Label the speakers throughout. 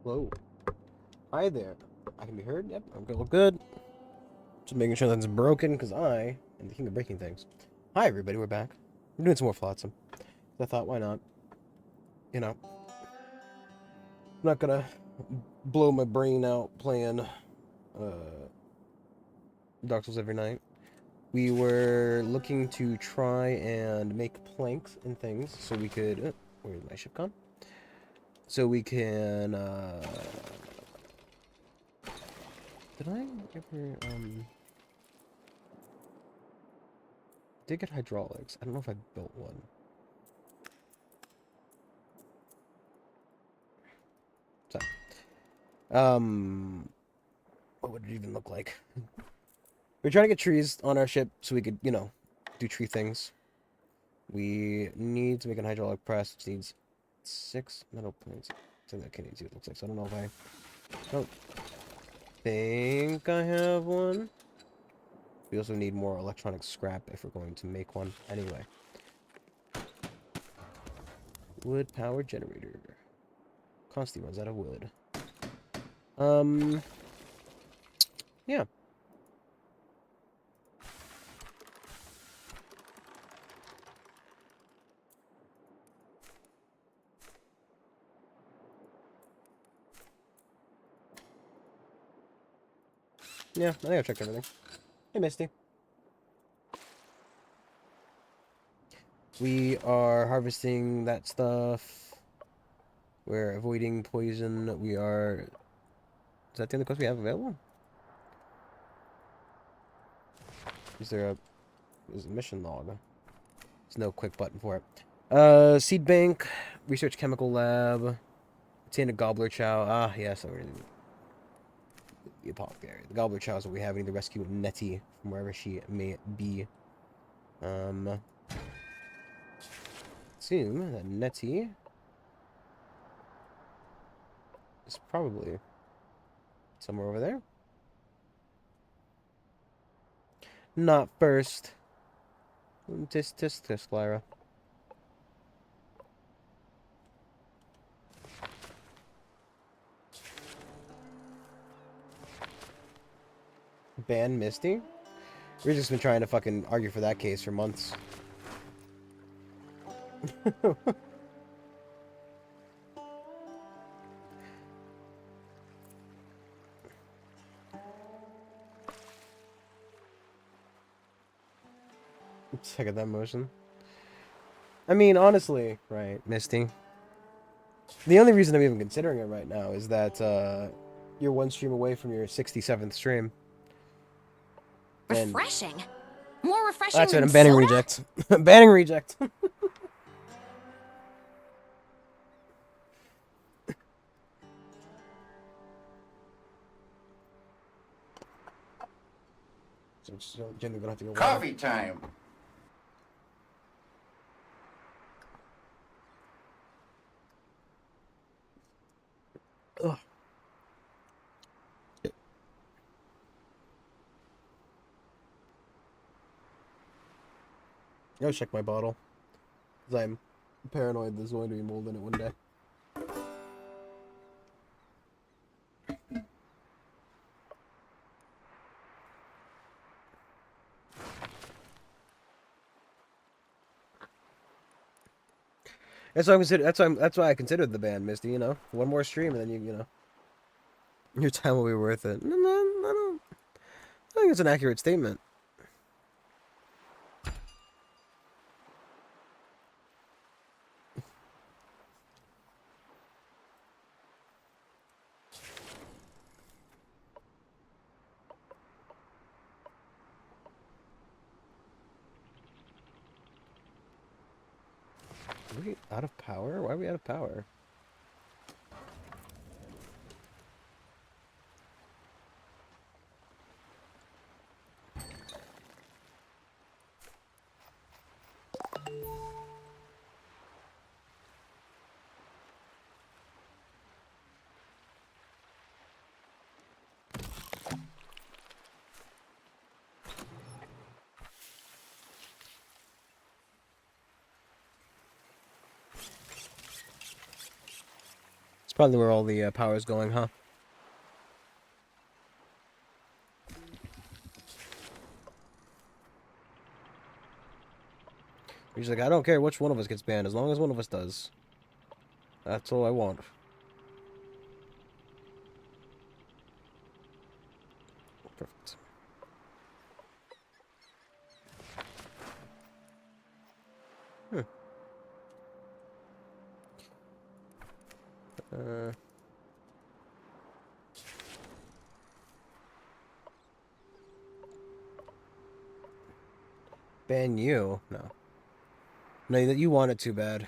Speaker 1: Hello. Hi there. I can be heard? Yep, I'm good. Good. Just making sure that's broken, because I am the king of breaking things. Hi, everybody. We're back. We're doing some more Flotsam. I thought, why not? You know, I'm not gonna blow my brain out playing Dark Souls every night. We were looking to try and make planks and things so we could... where's my ship gone? So we can... did I ever... did get hydraulics. I don't know if I built one. So, what would it even look like? We're trying to get trees on our ship so we could, you know, do tree things. We need to make an hydraulic press, which needs 6 metal plates. So that can see what it looks like. So I don't know if I don't think I have one. We also need more electronic scrap if we're going to make one. Anyway. Wood power generator. Constantly runs out of wood. Yeah. Yeah, I think I checked everything. Hey, Misty. We are harvesting that stuff. We're avoiding poison. We are... Is that the only quest we have available? Is there a... There's a mission log. There's no quick button for it. Seed bank. Research chemical lab. Obtain a gobbler chow. Ah, yes, already. The apothecary. The gobbler chow is what we have. We need to rescue Nettie from wherever she may be. Assume that Nettie is probably somewhere over there. Not first. Tisk, Lyra. Ban Misty? We've just been trying to fucking argue for that case for months. Second that motion. I mean, honestly, right, Misty. The only reason I'm even considering it right now is that you're one stream away from your 67th stream. And
Speaker 2: refreshing? More refreshing
Speaker 1: that's it,
Speaker 2: than
Speaker 1: I'm banning
Speaker 2: soda?
Speaker 1: reject. I'm banning reject. So generally gonna have to go
Speaker 3: Coffee time.
Speaker 1: Ugh. Go check my bottle. Because I'm paranoid there's going to be mold in it one day. That's why I consider. That's why I considered the ban, Misty. You know, one more stream and then you know, your time will be worth it. No, no. I think it's an accurate statement. Are we out of power? Why are we out of power? Probably where all the power is going, huh? He's like, I don't care which one of us gets banned, as long as one of us does. That's all I want. Perfect. Hmm. Uh... Ban you? No. No, you want it too bad.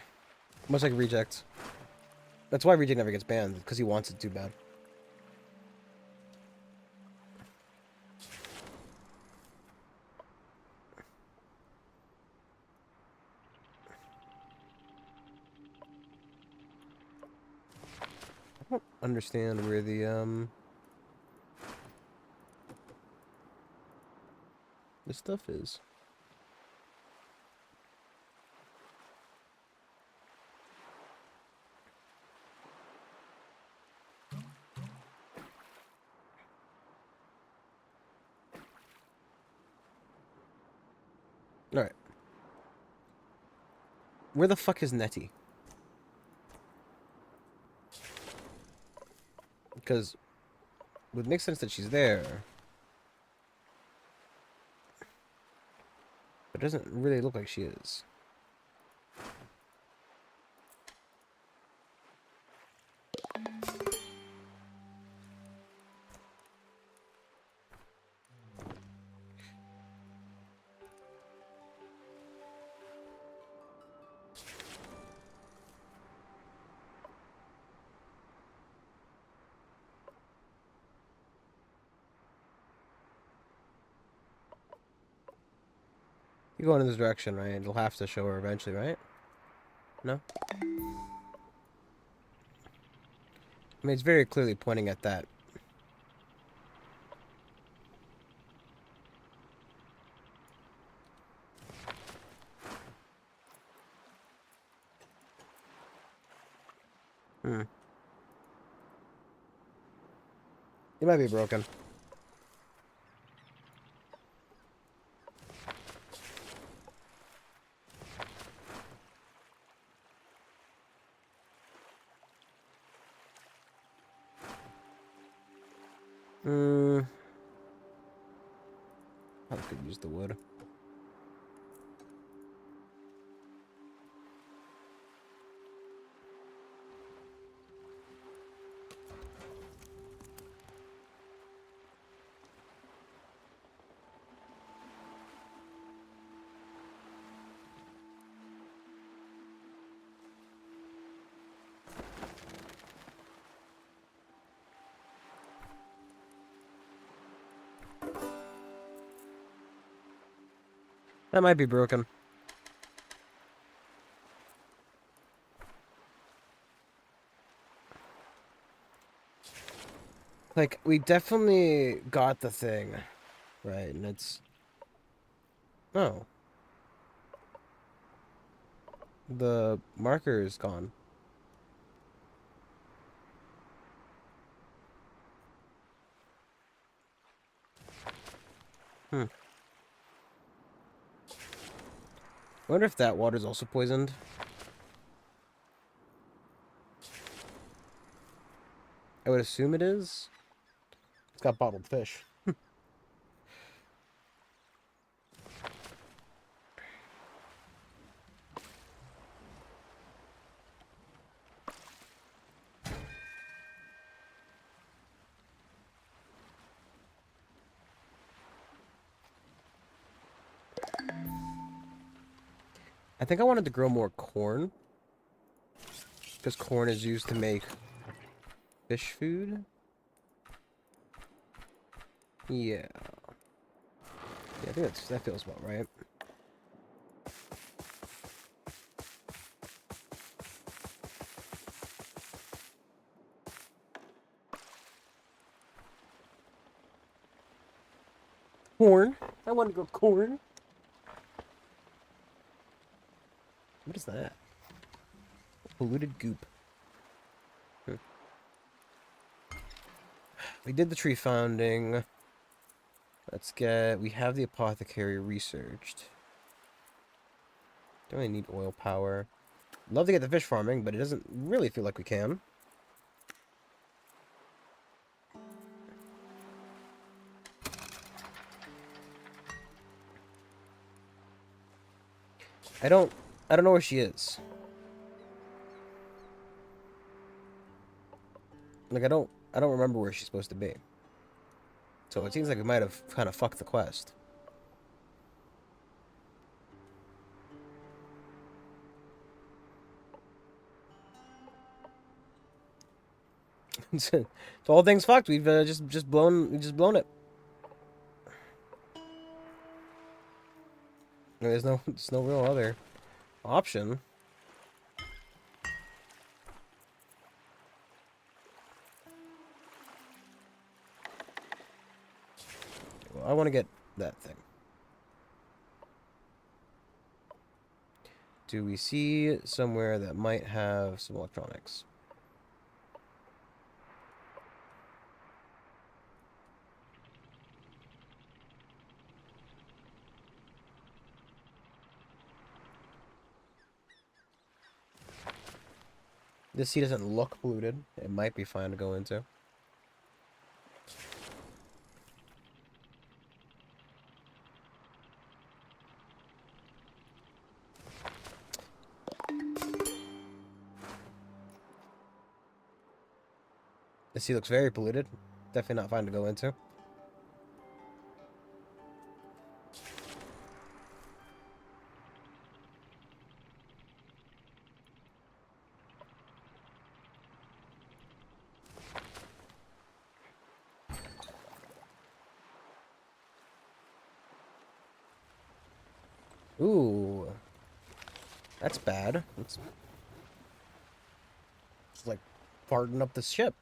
Speaker 1: Much like Reject. That's why Reject never gets banned, because he wants it too bad. I don't understand where the, this stuff is. Alright. Where the fuck is Nettie? Because it would make sense that she's there. But it doesn't really look like she is. You go in this direction, right? It'll have to show her eventually, right? No? I mean, it's very clearly pointing at that. Hmm. It might be broken. Hmm. I could use the wood. That might be broken. Like, we definitely got the thing. Right, and it's... Oh. The marker is gone. Hmm. I wonder if that water's also poisoned. I would assume it is. It's got bottled fish. I think I wanted to grow more corn. Because corn is used to make fish food. Yeah. Yeah, I think that feels about right. Corn? I want to grow corn. What is that? Polluted goop. Hmm. We did the tree founding. Let's get... We have the apothecary researched. Don't really need oil power. Love to get the fish farming, but it doesn't really feel like we can. I don't know where she is. Like, I don't remember where she's supposed to be. So it seems like we might have kind of fucked the quest. So all things fucked. We've just blown it. There's no real other option. Well, I want to get that thing. Do we see somewhere that might have some electronics? This sea doesn't look polluted. It might be fine to go into. The sea looks very polluted. Definitely not fine to go into. Ooh. That's bad. It's like farting up the ship.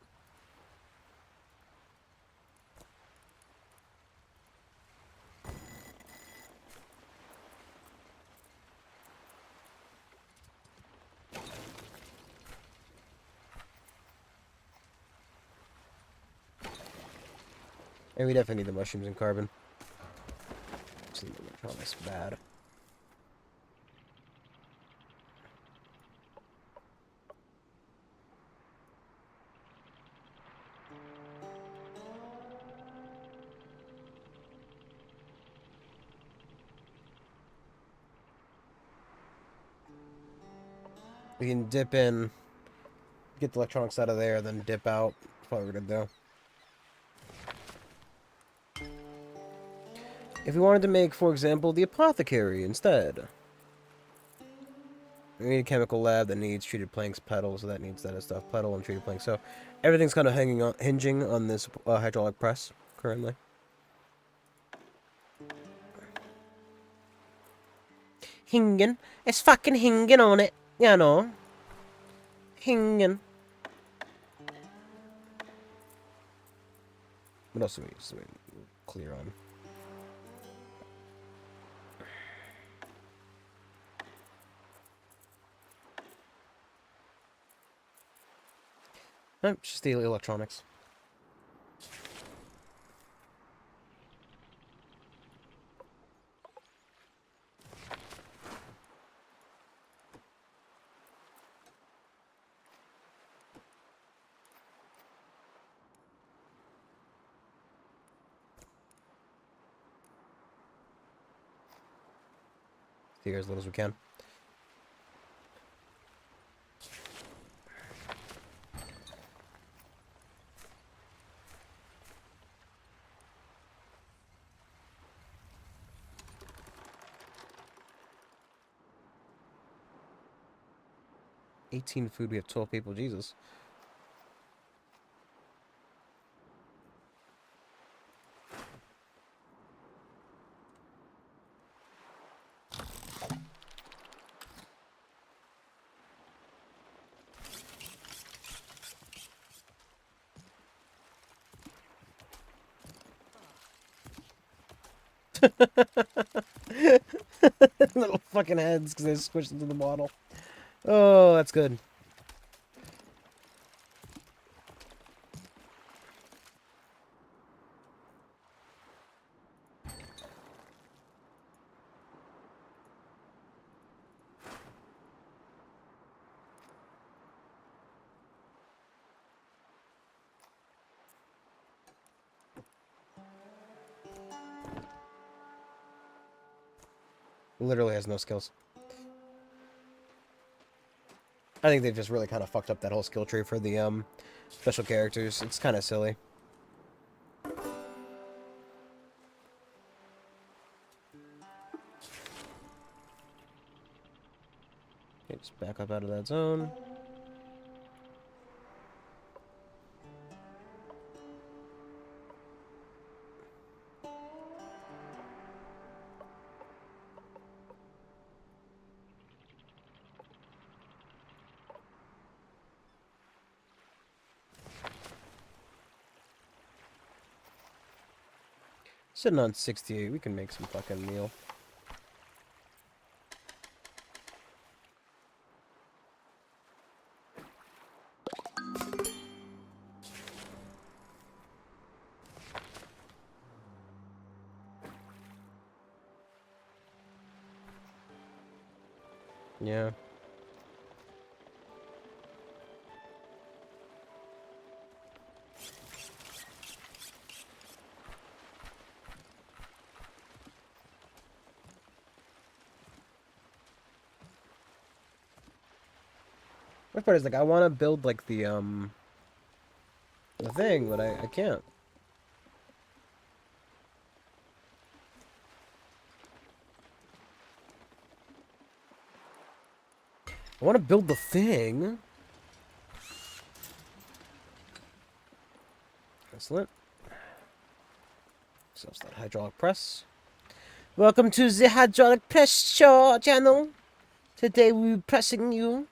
Speaker 1: And we definitely need the mushrooms and carbon. See, the electronics bad. We can dip in, get the electronics out of there, then dip out. That's what we're gonna do. If we wanted to make, for example, the apothecary instead. We need a chemical lab that needs treated planks, pedal, so that needs that stuff. Pedal and treated planks. So everything's kind of hinging on this hydraulic press currently. Hinging. It's fucking hinging on it. You know. Hinging. What else do we clear on? Nope, just the electronics. Figure as little as we can. $18 food, we have 12 people, Jesus. Little fucking heads because they squished into the bottle. Oh, that's good. Literally has no skills. I think they've just really kind of fucked up that whole skill tree for the special characters. It's kind of silly. Okay, just back up out of that zone. Sitting on 68, we can make some fucking meal. Yeah. Worst part is, like, I want to build, like, the thing, but I can't. I want to build the thing. Excellent. So it's that hydraulic press. Welcome to the hydraulic press show channel. Today we're pressing you.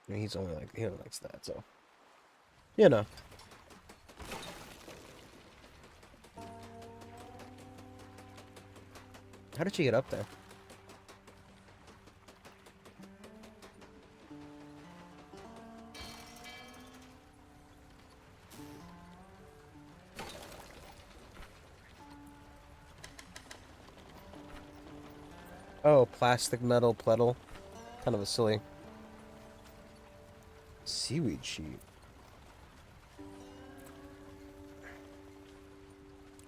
Speaker 1: I mean, he's only like, he only likes that, so. You know. How did she get up there? Oh, plastic metal pedal. Kind of a silly. Seaweed sheet.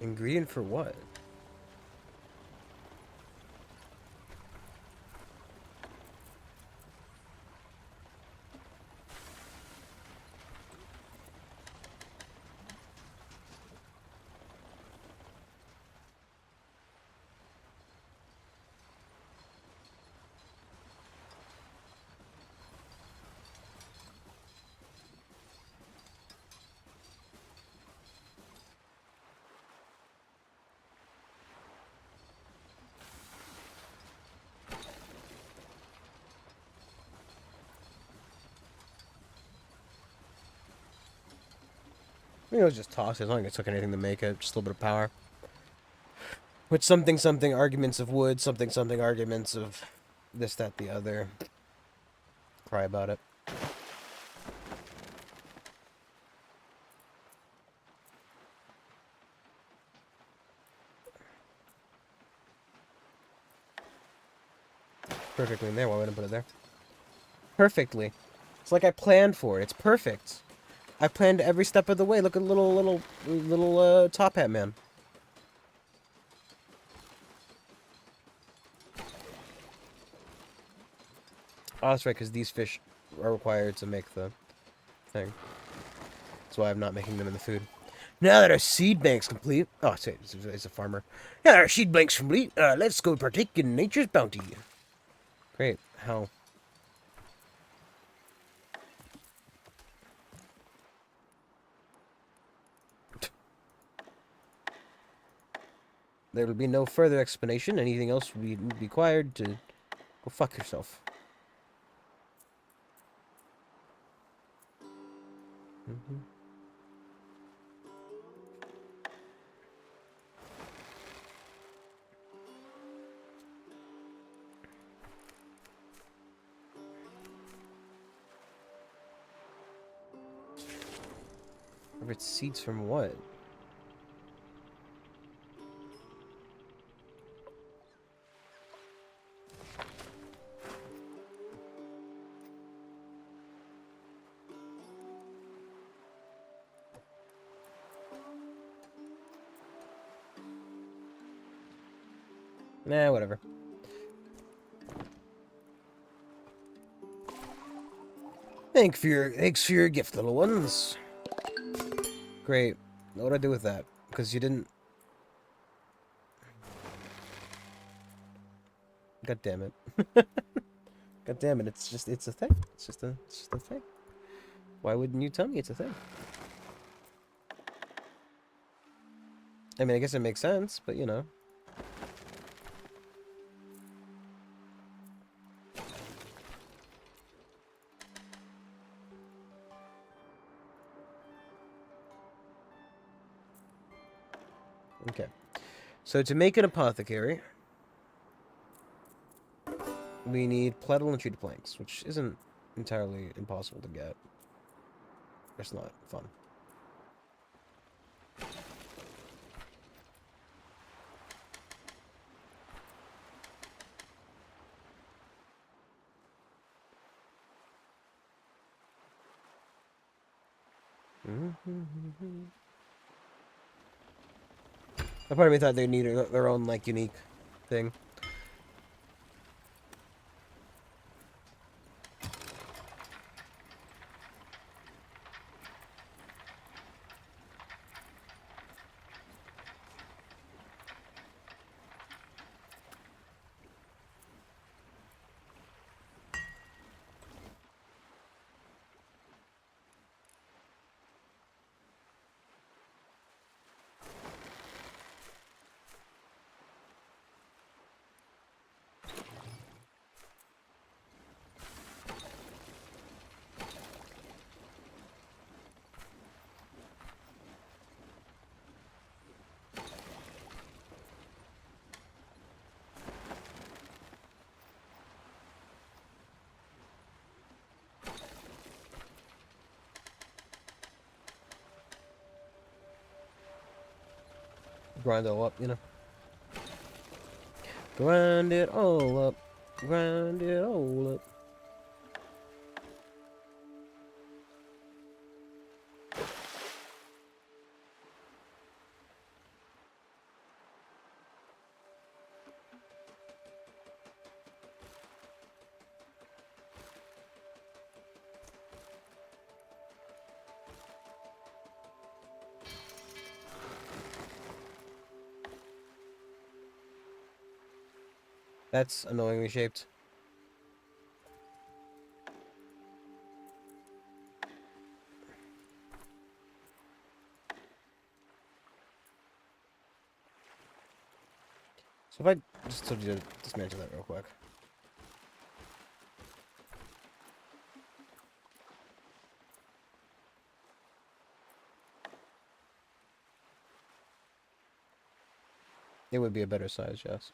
Speaker 1: Ingredient for what? I mean, it was just tossed. As long as it took anything to make it, just a little bit of power. Which something arguments of wood, something arguments of this, that, the other. Cry about it. Perfectly in there. Why wouldn't I put it there? Perfectly. It's like I planned for it. It's perfect. I planned every step of the way. Look at little top hat man. Oh, that's right, because these fish are required to make the thing. That's why I'm not making them in the food. Now that our seed bank's complete... Oh, it's a farmer. Now that our seed bank's complete, let's go partake in nature's bounty. Great. How? There will be no further explanation. Anything else will be required to go fuck yourself. Mm-hmm. Harvest seeds from what? Nah, whatever. Thanks for your gift, little ones. Great. What do I do with that? Because you didn't... God damn it. God damn it, it's a thing. It's just a thing. Why wouldn't you tell me it's a thing? I mean, I guess it makes sense, but you know. Okay. So to make an apothecary, we need pletal and treated planks, which isn't entirely impossible to get. It's not fun. A part of me thought they needed their own, like, unique thing. Grind it all up, you know. Grind it all up. Grind it all up. That's annoyingly shaped. So if I just told you to dismantle that real quick. It would be a better size, yes.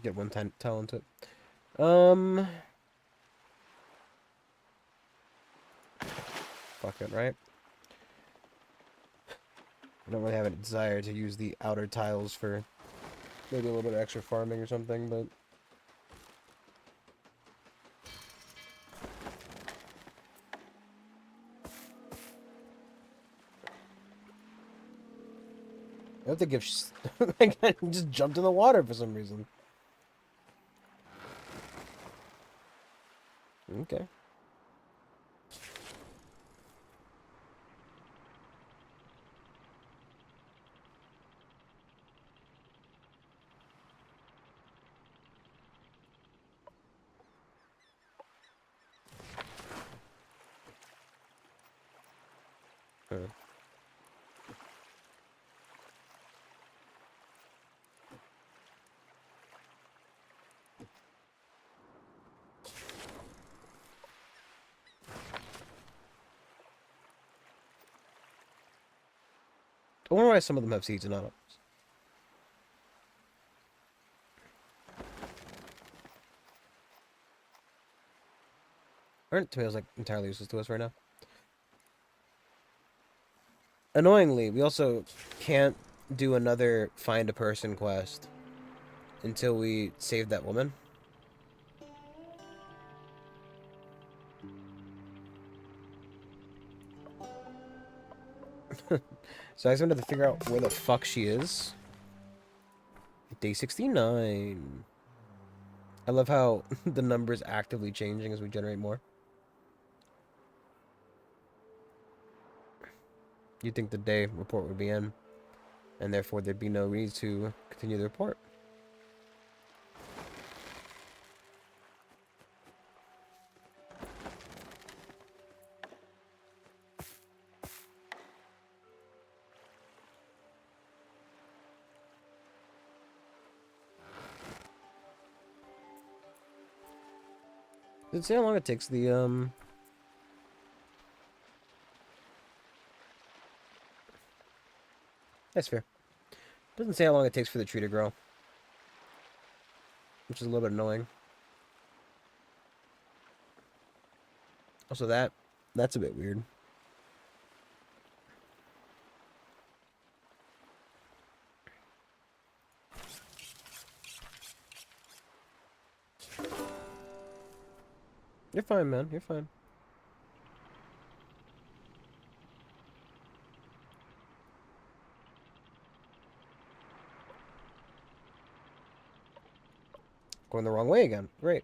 Speaker 1: Get one tile into it. Fuck it, right? I don't really have a desire to use the outer tiles for maybe a little bit of extra farming or something, but... I have to give... I just jumped in the water for some reason. Okay. Huh. I wonder why some of them have seeds and not others. Aren't tomatoes like entirely useless to us right now? Annoyingly, we also can't do another find a person quest until we save that woman. So I just wanted to figure out where the fuck she is. Day 69. I love how the number's actively changing as we generate more. You'd think the day report would be in, and therefore there'd be no reason to continue the report. Does it say how long it takes the, That's fair. Doesn't say how long it takes for the tree to grow, which is a little bit annoying. Also, that's a bit weird. You're fine, man. You're fine. Going the wrong way again. Great.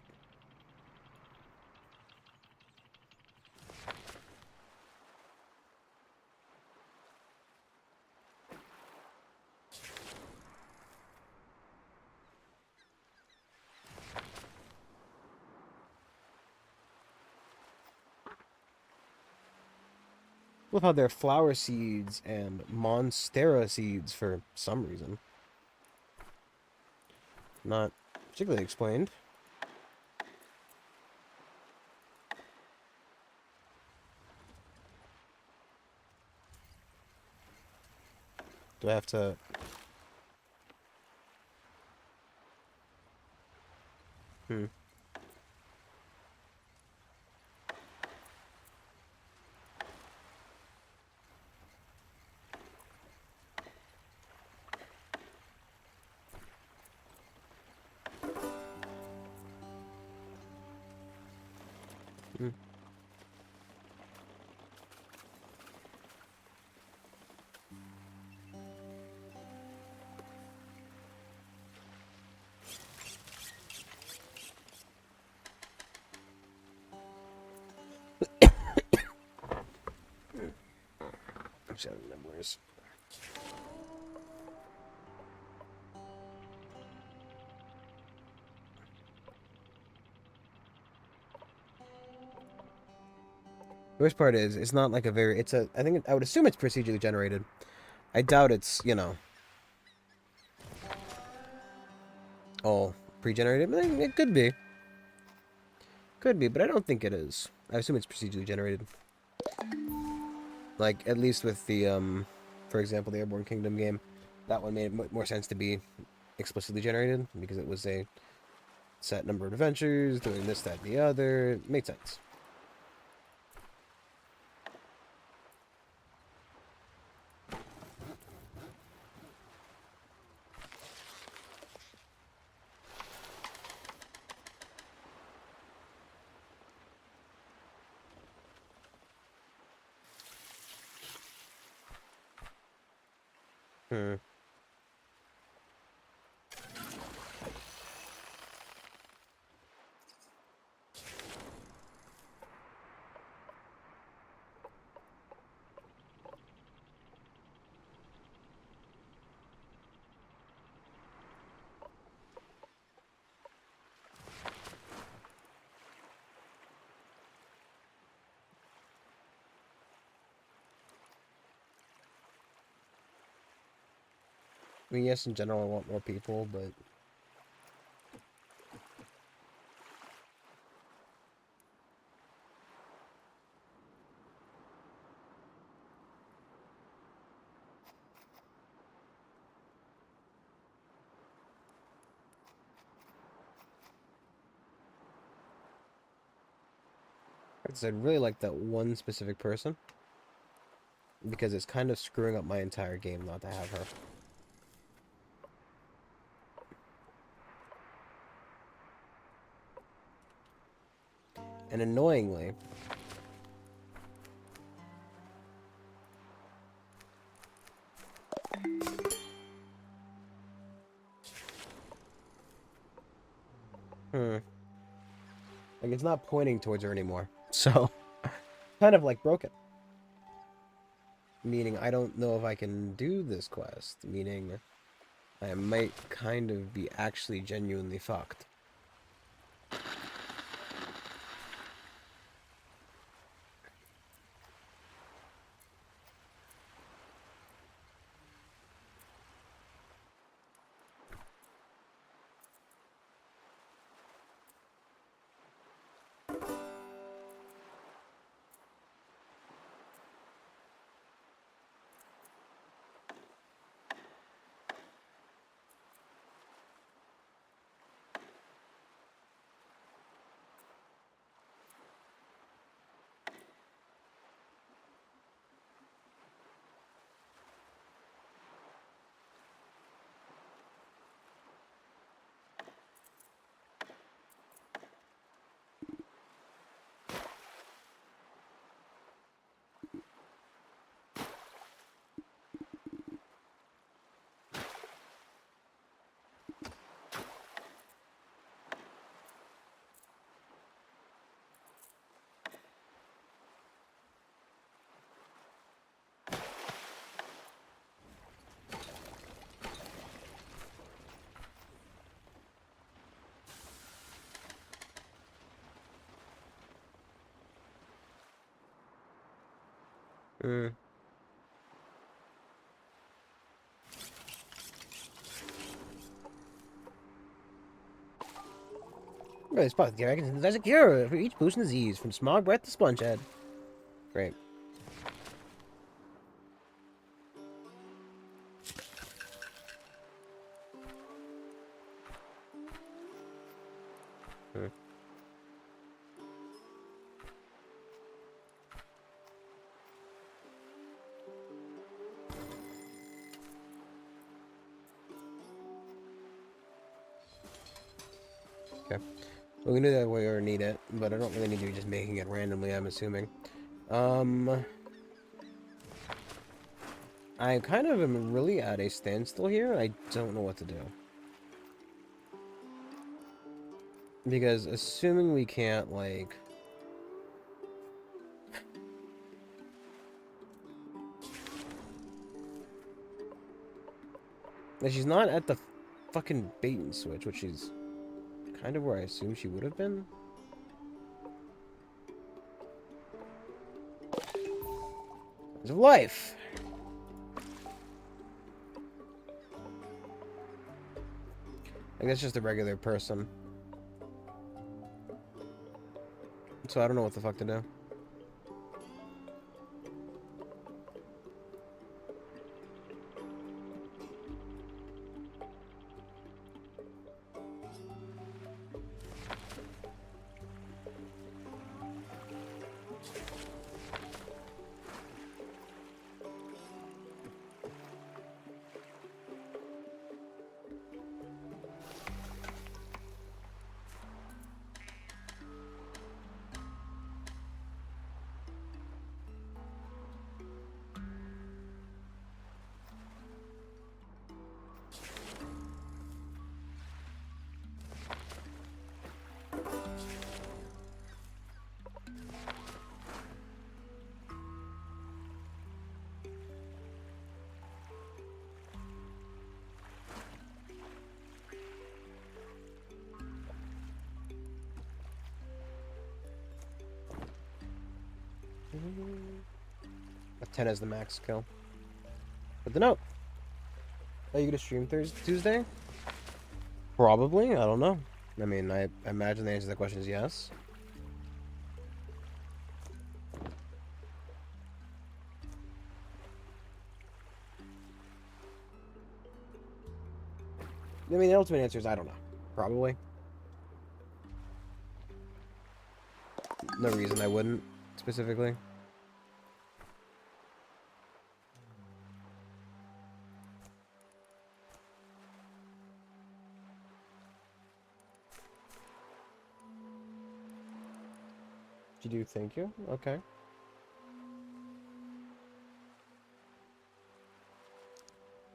Speaker 1: Love how they're flower seeds and monstera seeds for some reason. Not particularly explained. Do I have to... Hmm. Hmm. I'm just having memories. The worst part is, it's not like a very... It's a... I think... I would assume it's procedurally generated. I doubt it's, you know... all pre-generated. But it could be. Could be, but I don't think it is. I assume it's procedurally generated. Like, at least with the, for example, the Airborne Kingdom game. That one made more sense to be explicitly generated, because it was a set number of adventures, doing this, that, and the other. It made sense. Hmm. I mean, yes, in general, I want more people, but... Because I'd really like that one specific person. Because it's kind of screwing up my entire game not to have her. And annoyingly... Like, it's not pointing towards her anymore. So, kind of like broken. Meaning, I don't know if I can do this quest. Meaning, I might kind of be actually genuinely fucked. Hmm. Really spot the dragon. There's a cure for each pollution disease, from smog breath to sponge head. Great. Hmm. Okay. We can do that way or need it, but I don't really need to be just making it randomly, I'm assuming. I kind of am really at a standstill here. I don't know what to do. Because assuming we can't, like... Like, she's not at the fucking bait and switch, which is kind of where I assume she would have been. Of life! Like, that's just a regular person. So I don't know what the fuck to do. A 10 is the max kill. But the note. Are you gonna stream Thursday, Tuesday? Probably. I don't know. I mean, I imagine the answer to that question is yes. I mean, the ultimate answer is I don't know. Probably. no reason I wouldn't, specifically. Did you thank you? Okay.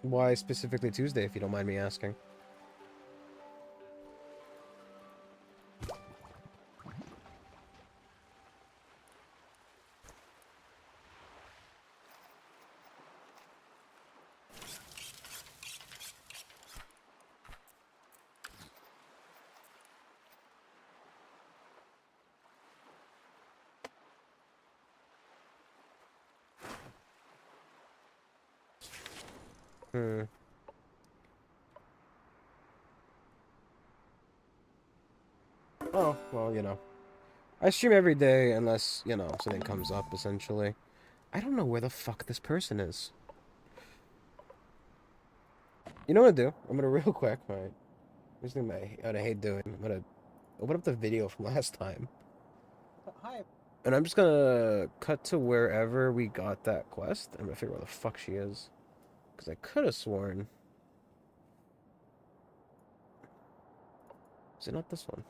Speaker 1: Why specifically Tuesday, if you don't mind me asking? Hmm. Oh, well, you know. I stream every day unless, you know, something comes up, essentially. I don't know where the fuck this person is. You know what I'm gonna do? I'm gonna real quick, alright. This thing I hate doing. I'm gonna open up the video from last time. Hi. And I'm just gonna cut to wherever we got that quest. I'm gonna figure out where the fuck she is. Because I could have sworn. Is it not this one?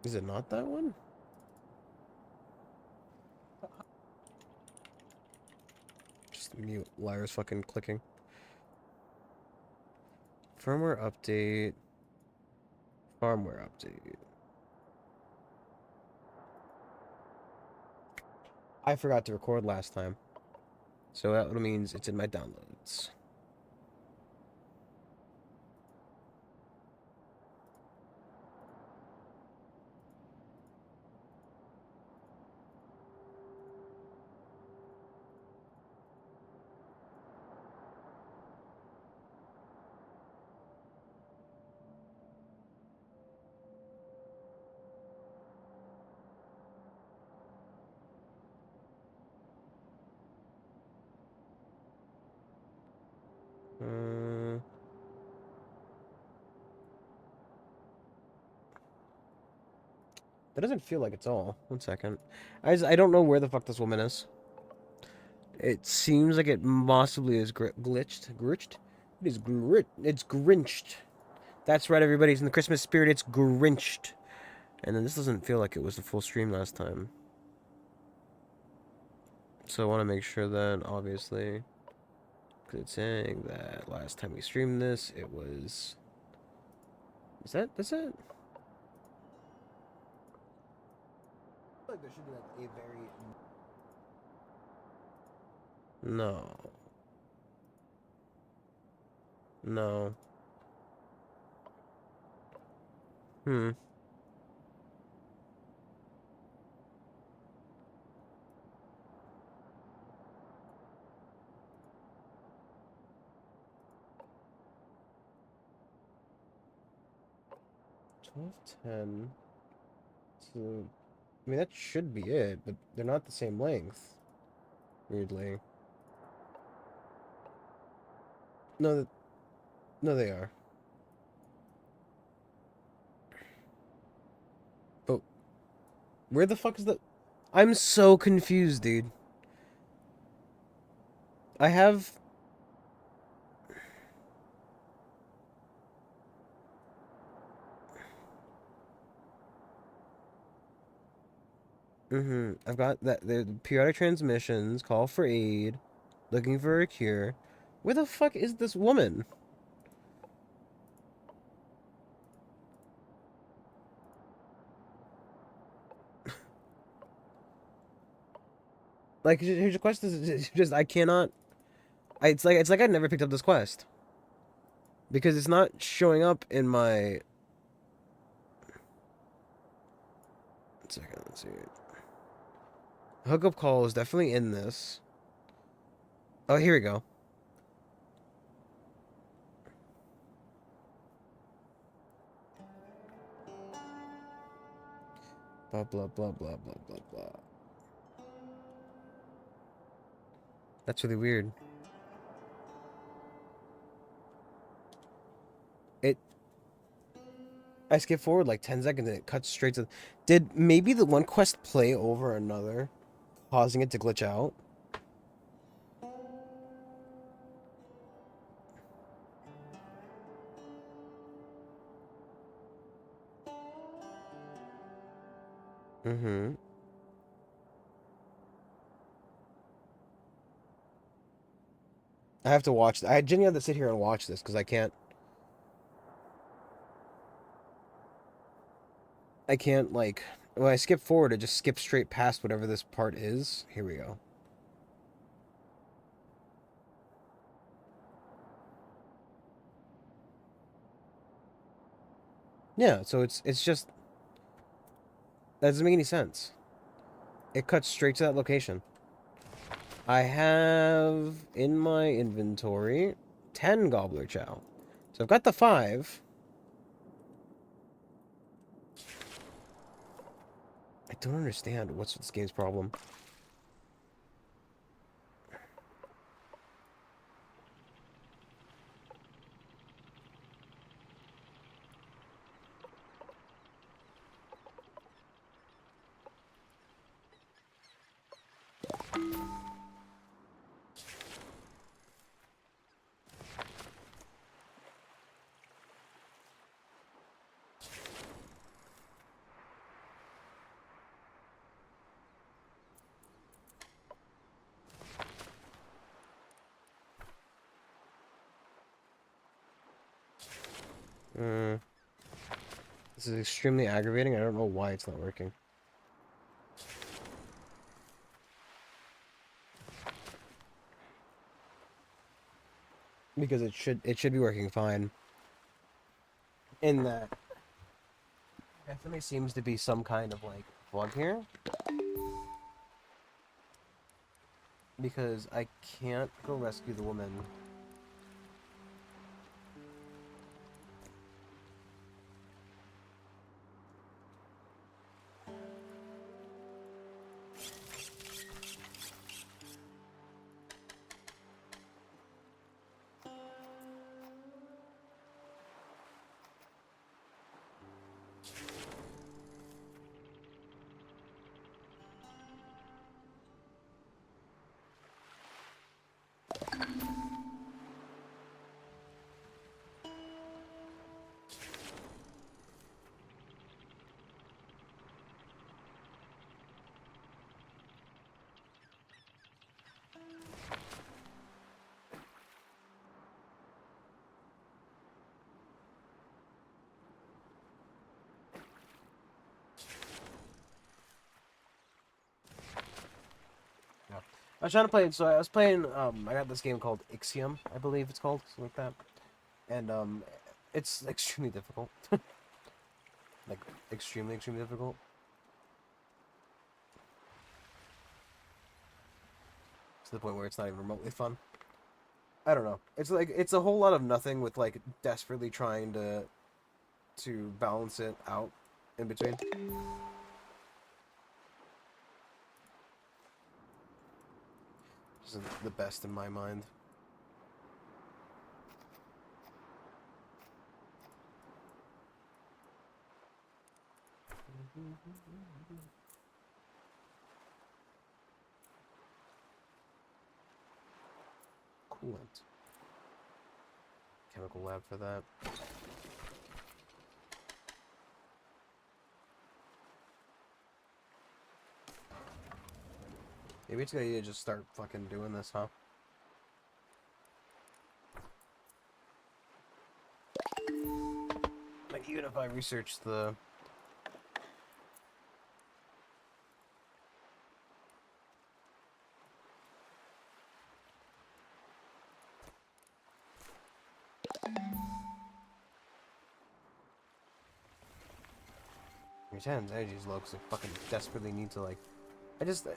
Speaker 1: Is it not that one? Just mute. Liar's fucking clicking. Firmware update. Firmware update. I forgot to record last time. So that means it's in my downloads. Uh, that doesn't feel like it's all. One second. I don't know where the fuck this woman is. It seems like it possibly is glitched. Glitched? It is It's grinched. That's right, everybody's in the Christmas spirit. It's grinched. And then this doesn't feel like it was the full stream last time. So I want to make sure that, obviously, because it's saying that last time we streamed this, it was... That's it? I feel like there should be like a very... No. No. Hmm. $12.10. So, I mean, that should be it, but they're not the same length. Weirdly. No, no, they are. But where the fuck is the... I'm so confused, dude. I have... I've got that the periodic transmissions, call for aid, looking for a cure. Where the fuck is this woman? Like, here's your quest is just I cannot. It's like I never picked up this quest because it's not showing up in my. 1 second, let's see. Hookup call is definitely in this. Oh, here we go. Blah blah blah blah blah blah blah. That's really weird. I skipped forward like 10 seconds and it cuts straight to... Did maybe the one quest play over another, causing it to glitch out? Mm-hmm. I have to watch... I genuinely have to sit here and watch this because I can't... I can't, like... When I skip forward, it just skips straight past whatever this part is. Here we go. Yeah, so it's just... That doesn't make any sense. It cuts straight to that location. I have in my inventory 10 Gobbler Chow. So I've got the 5. I don't understand what's this game's problem. Uh, this is extremely aggravating. I don't know why it's not working. Because it should be working fine. In that definitely seems to be some kind of like bug here. Because I can't go rescue the woman. Yeah. I was trying to play, so I was playing, I got this game called Ixiom, I believe it's called, something like that. And, it's extremely difficult. Like, extremely difficult. To the point where it's not even remotely fun. I don't know. It's like, it's a whole lot of nothing with, like, desperately trying to balance it out in between. Isn't the best in my mind. Coolant. Chemical lab for that. Maybe it's a good idea to just start fucking doing this, huh? Like, even if I research the... Your ten's energy's low because I fucking desperately need to, like... I just...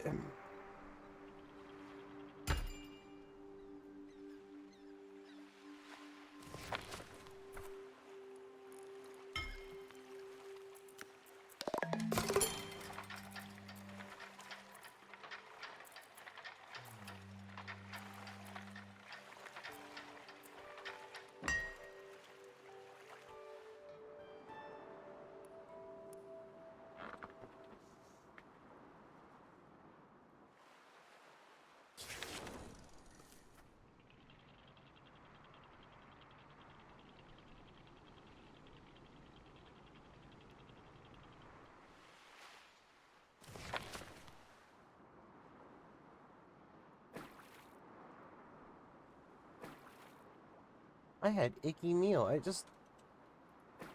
Speaker 1: I had icky meal. I just,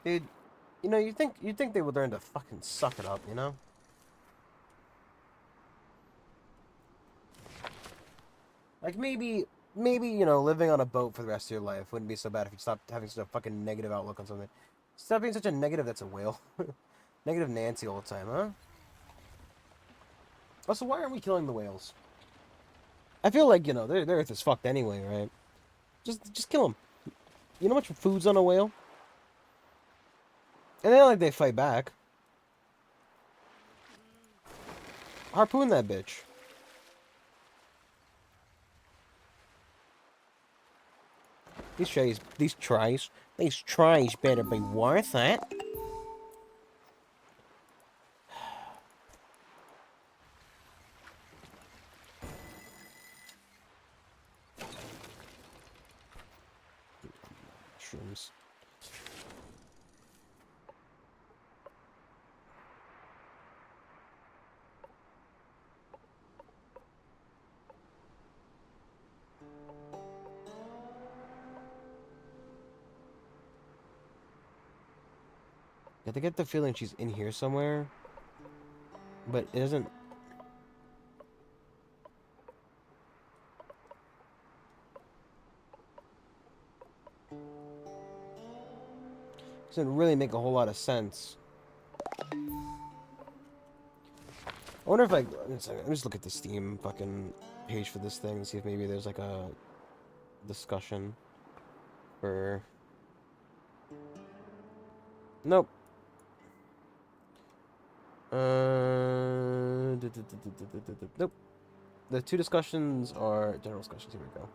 Speaker 1: dude, you know, you think they would learn to fucking suck it up, you know? Like maybe you know, living on a boat for the rest of your life wouldn't be so bad if you stopped having such a fucking negative outlook on something. Stop being such a negative. That's a whale. Negative Nancy all the time, huh? Also, why aren't we killing the whales? I feel like, you know, their Earth is fucked anyway, right? Just kill them. You know how much food's on a whale? And they don't like they fight back. Harpoon that bitch. These tries better be worth it. Shrooms. Yeah, I get the feeling she's in here somewhere, but it doesn't. Doesn't really make a whole lot of sense. I wonder if like, let me just look at the Steam fucking page for this thing and see if maybe there's like a discussion for. Nope. Nope. The two discussions are general discussions. Here we go.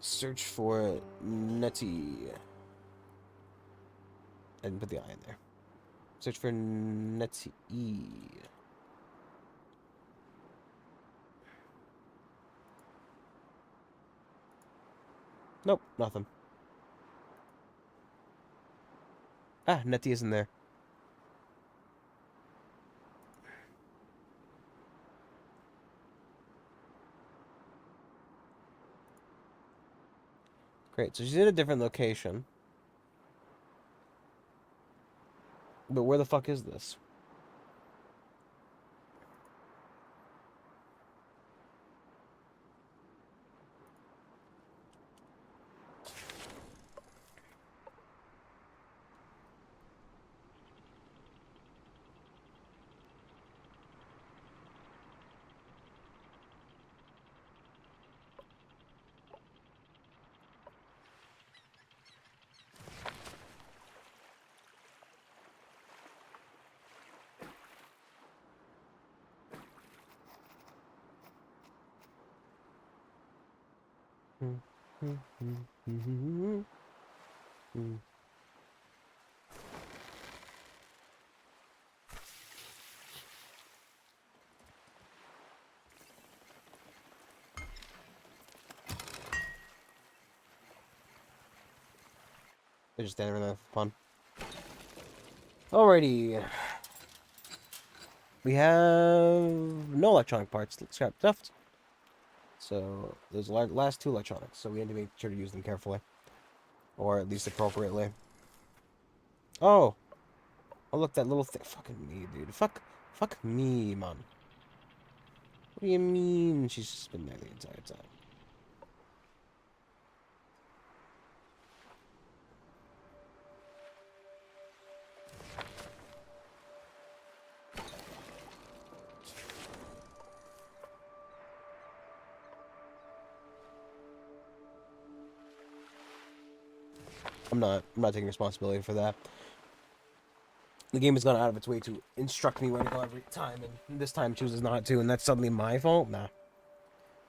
Speaker 1: Search for Nettie. I didn't put the I in there. Search for Nettie. Nope, nothing. Ah, Nettie isn't there. Great, so she's in a different location. But where the fuck is this? They're just standing there for fun. Alrighty. We have no electronic parts. Scrap left. So there's the last two electronics. So we need to make sure to use them carefully, or at least appropriately. Oh, oh look, that little thing. Fucking me, dude. Fuck me, man. What do you mean? She's just been there the entire time. I'm not taking responsibility for that. The game has gone out of its way to instruct me where to go every time, and this time chooses not to, and that's suddenly my fault? Nah.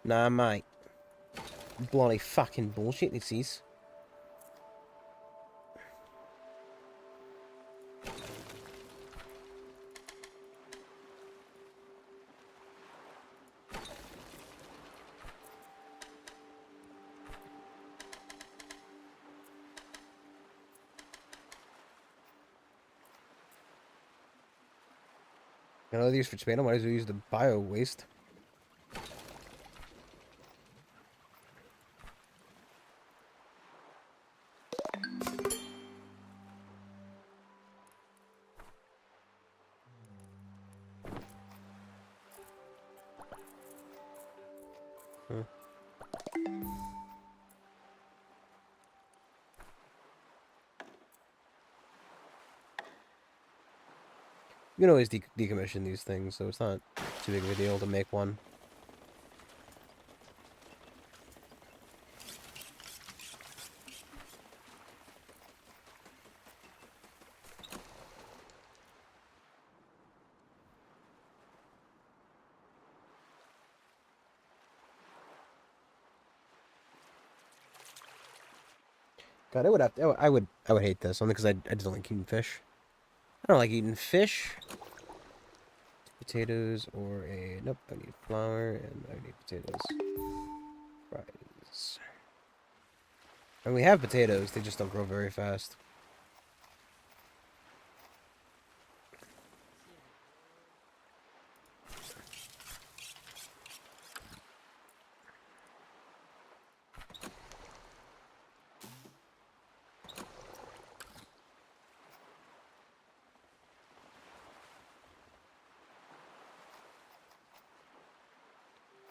Speaker 1: Nah, mate. Bloody fucking bullshit this is. I know these for tomato, might as well use the bio waste. You can always decommission these things, so it's not too big of a deal to make one. God, I would have to, I would hate this only because I just don't like eating fish. I don't like eating fish. Potatoes or a nope. I need flour and I need potatoes. Fries. And we have potatoes. They just don't grow very fast.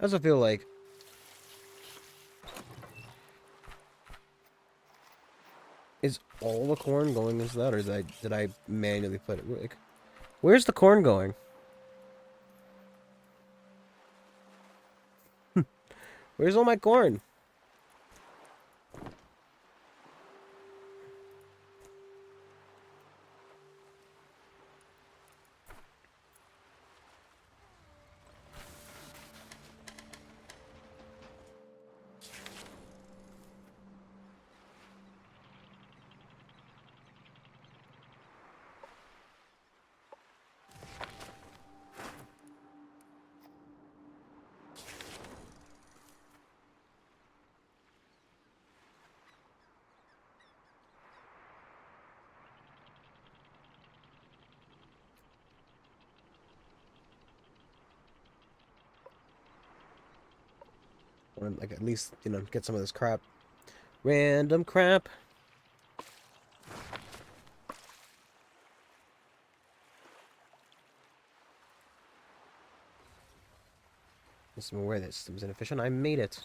Speaker 1: I also feel like is all the corn going into that, or did I manually put it? Like, where's the corn going? Where's all my corn? Or like at least get some of this crap. Random crap. This is aware this was inefficient. I made it.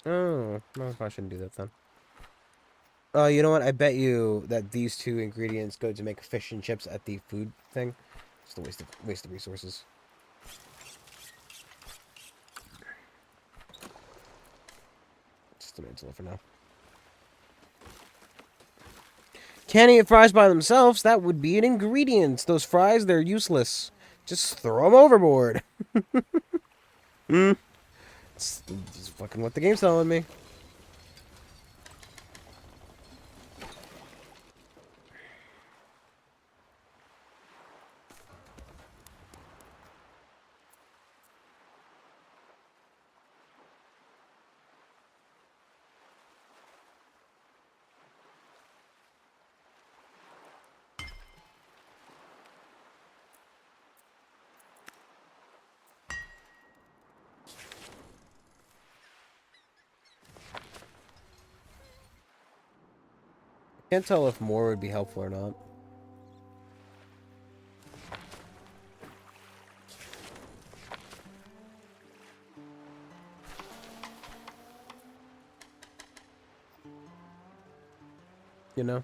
Speaker 1: Oh, no, I shouldn't do that then. Oh, you know what? I bet you that these two ingredients go to make fish and chips at the food thing. Just a waste of resources. Just a minute for now. Can't eat fries by themselves. That would be an ingredient. Those fries, they're useless. Just throw them overboard. It's just fucking what the game's telling me. Can't tell if more would be helpful or not. You know?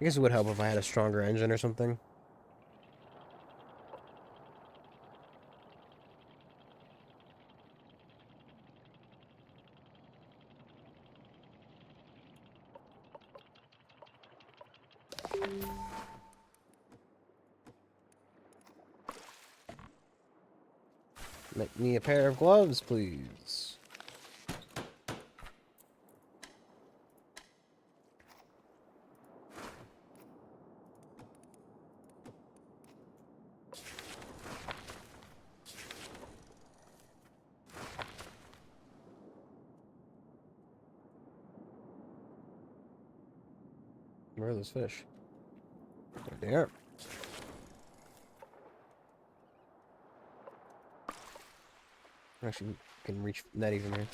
Speaker 1: I guess it would help if I had a stronger engine or something. Make me a pair of gloves, please. Where are those fish? There they are. Actually, can reach Nettie from here.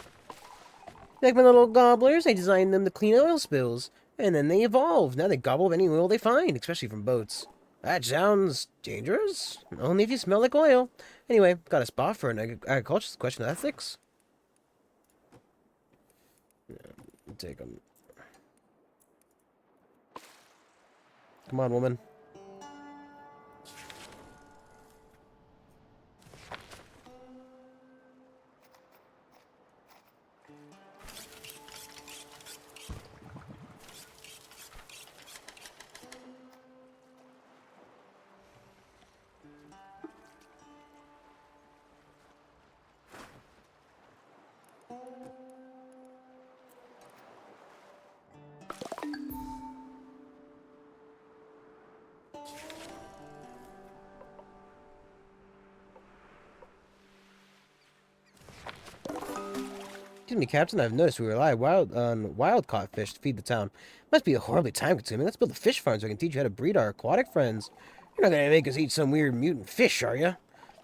Speaker 1: Like my little gobblers, I designed them to clean oil spills, and then they evolve. Now they gobble up any oil they find, especially from boats. That sounds dangerous. Only if you smell like oil. Anyway, got a spot for an agricultural question of ethics. Yeah, take them. Come on, woman. Excuse me, Captain. I've noticed we rely on wild-caught fish to feed the town. Must be horribly time-consuming. Let's build a fish farm so I can teach you how to breed our aquatic friends. You're not gonna make us eat some weird mutant fish, are you?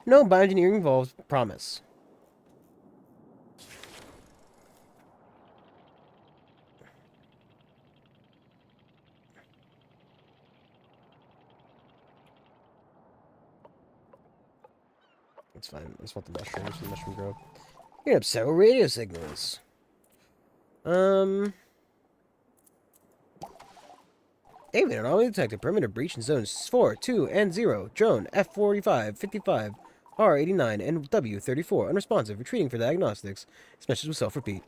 Speaker 1: No bioengineering involved. Promise. That's fine. I just want the mushrooms. The mushroom grove. You have several radio signals. Avian anomaly detected. Perimeter breach in zones 4, 2, and 0. Drone F-45, 55, R-89, and W-34. Unresponsive. Retreating for diagnostics. This message will self-repeat.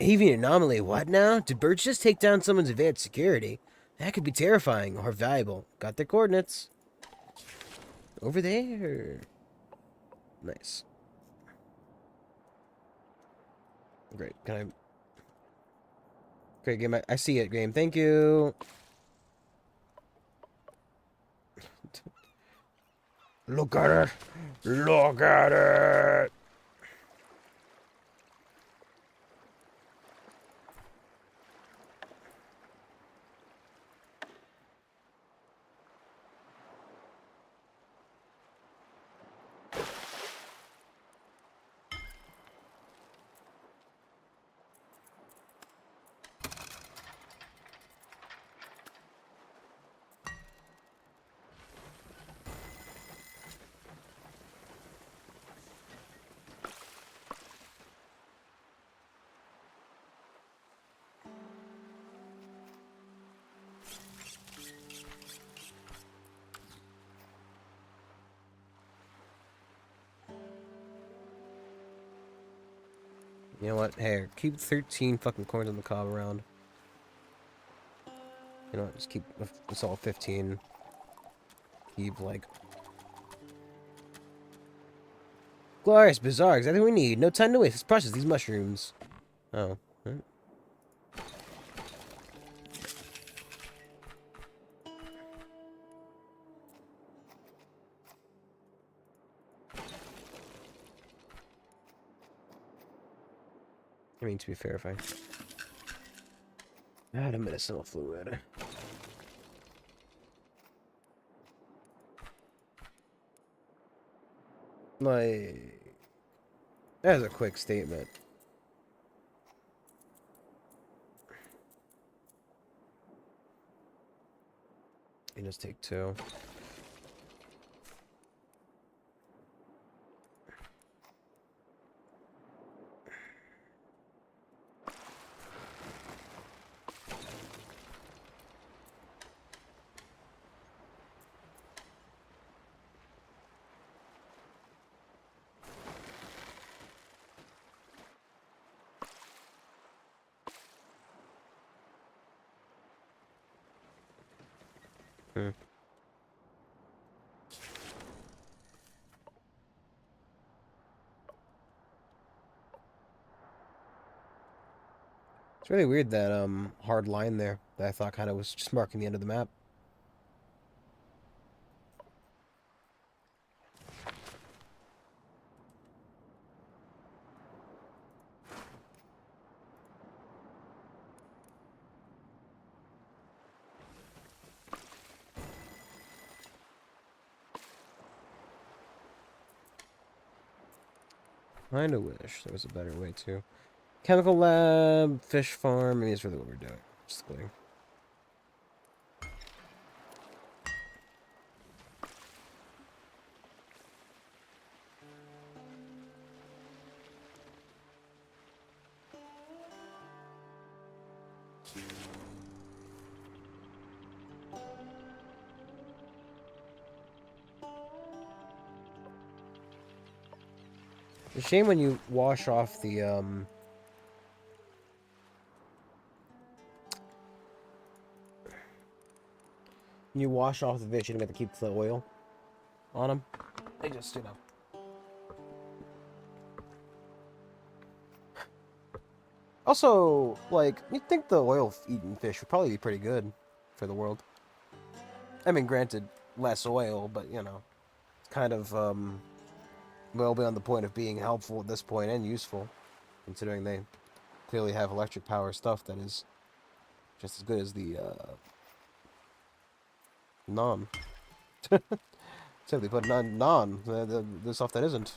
Speaker 1: Avian anomaly. What now? Did birds just take down someone's advanced security? That could be terrifying or valuable. Got their coordinates. Over there. Nice. Great. Can I... Great game. I see it, game. Thank you. Look at it. Look at it. You know what? Hey, keep 13 fucking coins on the cob around. You know what? Just keep it's all 15. Keep like glorious, bizarre, exactly what we need. No time to waste. Let's process these mushrooms. Oh. Huh? I mean, to be fair, if I add a medicinal fluid. Like, as a quick statement. You just take 2. Hmm. It's really weird that hard line there that I thought kind of was just marking the end of the map. Kinda wish there was a better way to. Chemical lab, fish farm. I mean, it's really what we're doing. Just clear. It's a shame when you wash off the when you wash off the fish, you don't get to keep the oil on them. They just, you know. Also, like, you'd think the oil-eaten fish would probably be pretty good for the world. I mean, granted, less oil, but, you know, it's kind of, well beyond the point of being helpful at this point and useful, considering they clearly have electric power stuff that is just as good as the, non. Simply put, non, the stuff that isn't.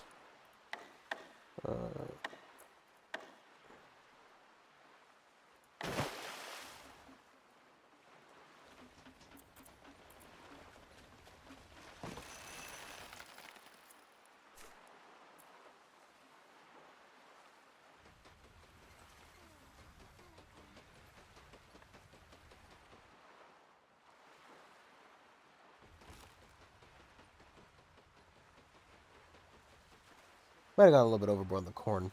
Speaker 1: Uh, Might have gone a little bit overboard on the corn.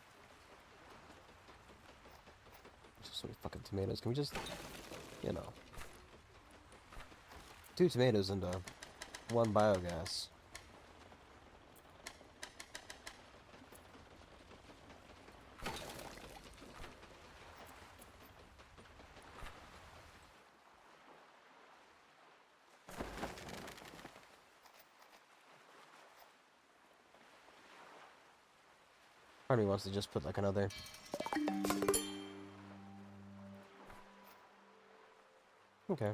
Speaker 1: Just so many fucking tomatoes. Can we just, you know, 2 tomatoes into 1 biogas? Part of me wants to just put like another. Okay.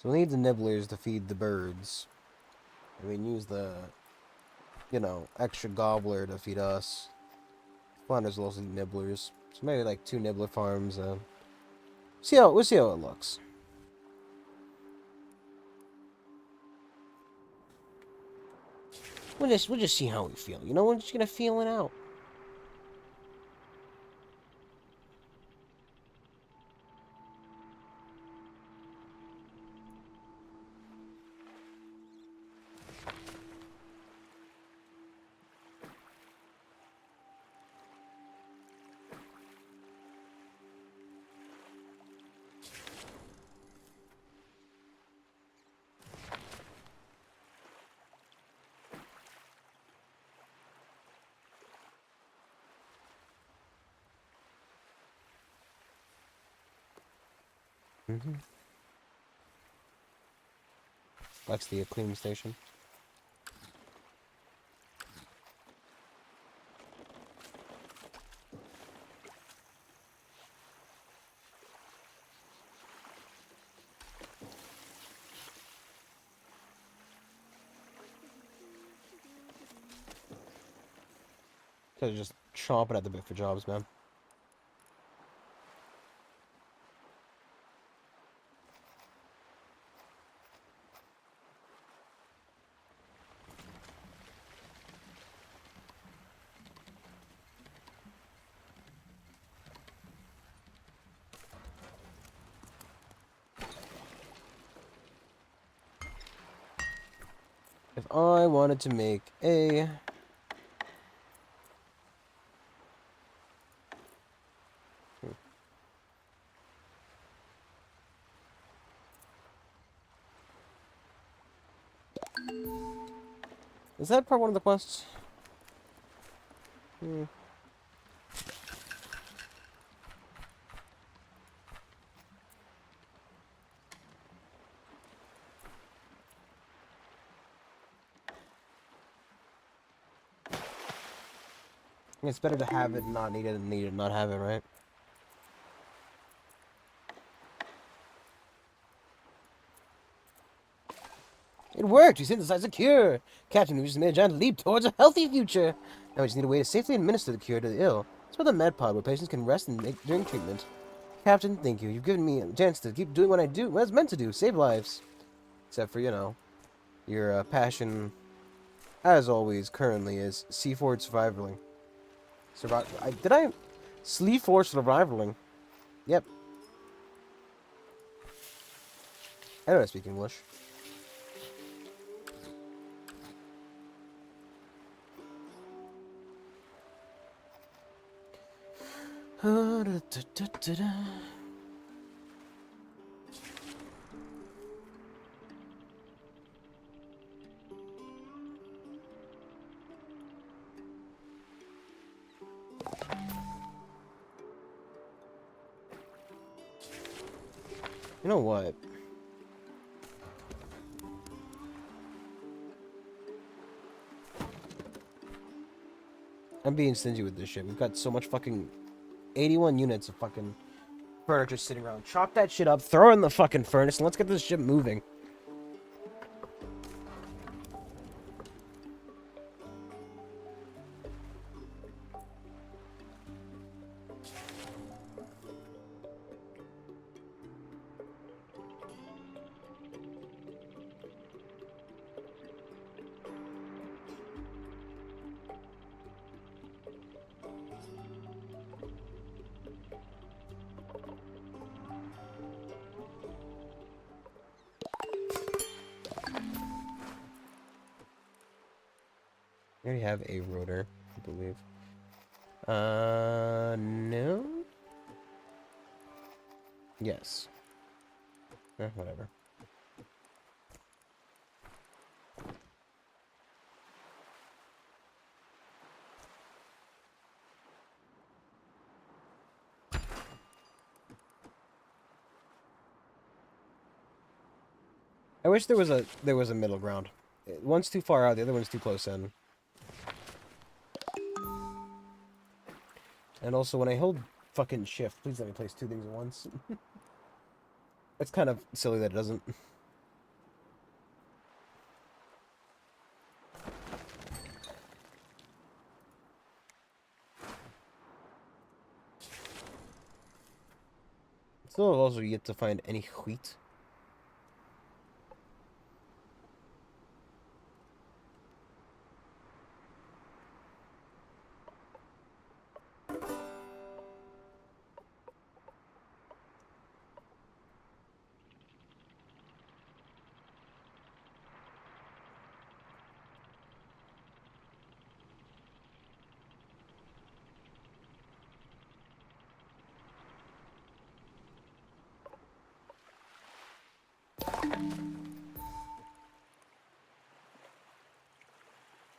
Speaker 1: So we need the nibblers to feed the birds. And we can use the, you know, extra gobbler to feed us. Flounders will also eat nibblers. So maybe like 2 nibbler farms. We'll see how it looks. We'll just see how we feel. You know, we're just gonna feel it out. Mm-hmm. That's the cleaning station. They're just chomping at the bit for jobs, man. If I wanted to make a... Is that part one of the quests? Hmm. It's better to have it not needed than need it not have it, right? It worked! We synthesized a cure! Captain, we just made a giant leap towards a healthy future! Now we just need a way to safely administer the cure to the ill. It's about the med pod where patients can rest and make during treatment. Captain, thank you. You've given me a chance to keep doing what I do, what I was meant to do, save lives. Except for, you know, your passion, as always, currently is C4 survivaling. Did I? Sleep for survivaling. Yep. I know how to speak English. You know what? I'm being stingy with this shit. We've got so much fucking 81 units of fucking furniture sitting around. Chop that shit up, throw it in the fucking furnace, and let's get this shit moving. I already have a rotor, I believe. No? Yes. Whatever. I wish there was a middle ground. One's too far out, the other one's too close in. And also, when I hold fucking shift, please let me place two things at once. It's kind of silly that it doesn't. Still have also yet to find any wheat.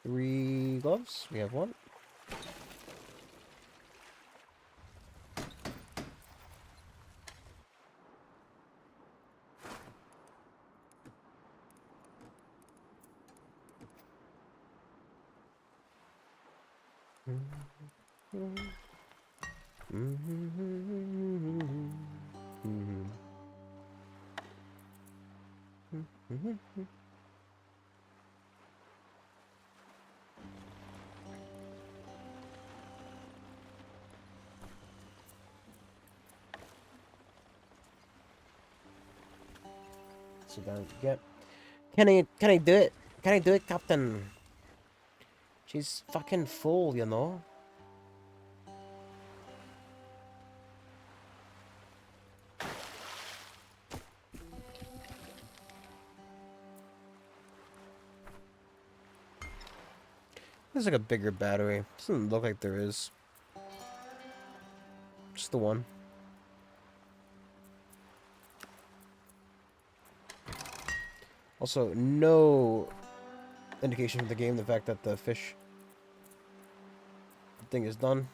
Speaker 1: Three gloves. We have one. So don't get. Can I do it? Can I do it, Captain? She's fucking full, you know. There's like a bigger battery. Doesn't look like there is. Just the one. Also, no indication from the game the fact that the fish thing is done.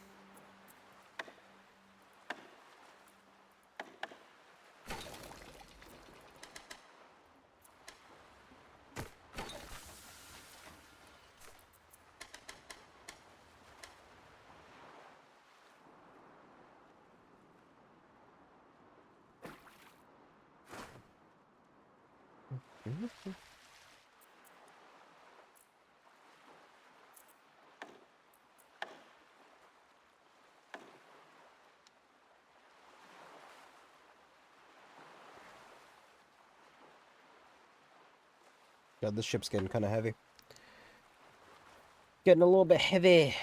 Speaker 1: God, this ship's getting kind of heavy. Getting a little bit heavy.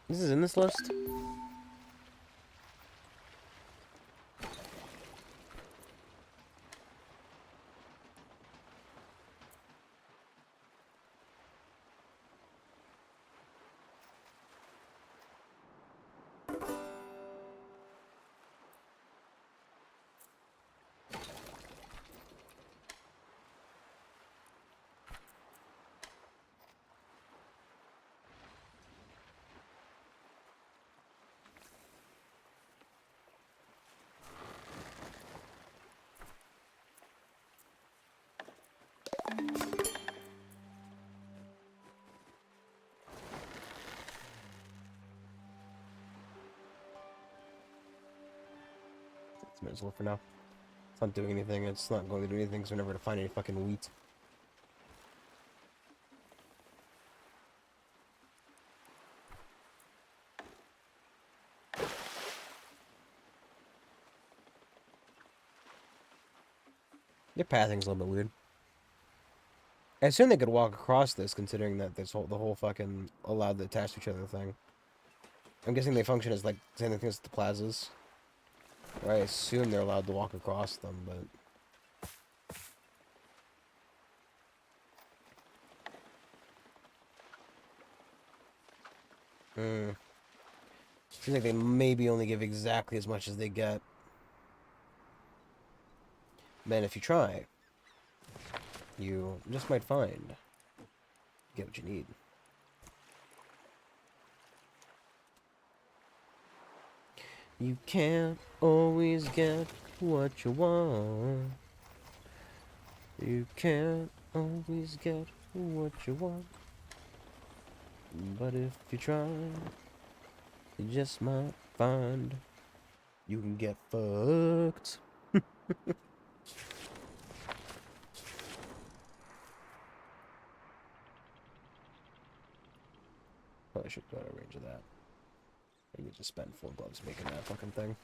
Speaker 1: This is in this list? Might as well for now. It's not doing anything. It's not going to do anything because we're never going to find any fucking wheat. Their pathing's a little bit weird. I assume they could walk across this, considering that the whole fucking allowed to attach to each other thing. I'm guessing they function as like the same thing as the plazas. Or I assume they're allowed to walk across them, but seems like they maybe only give exactly as much as they get. Man, if you try, you just might find you get what you need. You can't always get what you want. You can't always get what you want. But if you try, you just might find you can get fucked. Probably should go out of range of that. Maybe just spend 4 gloves making that fucking thing.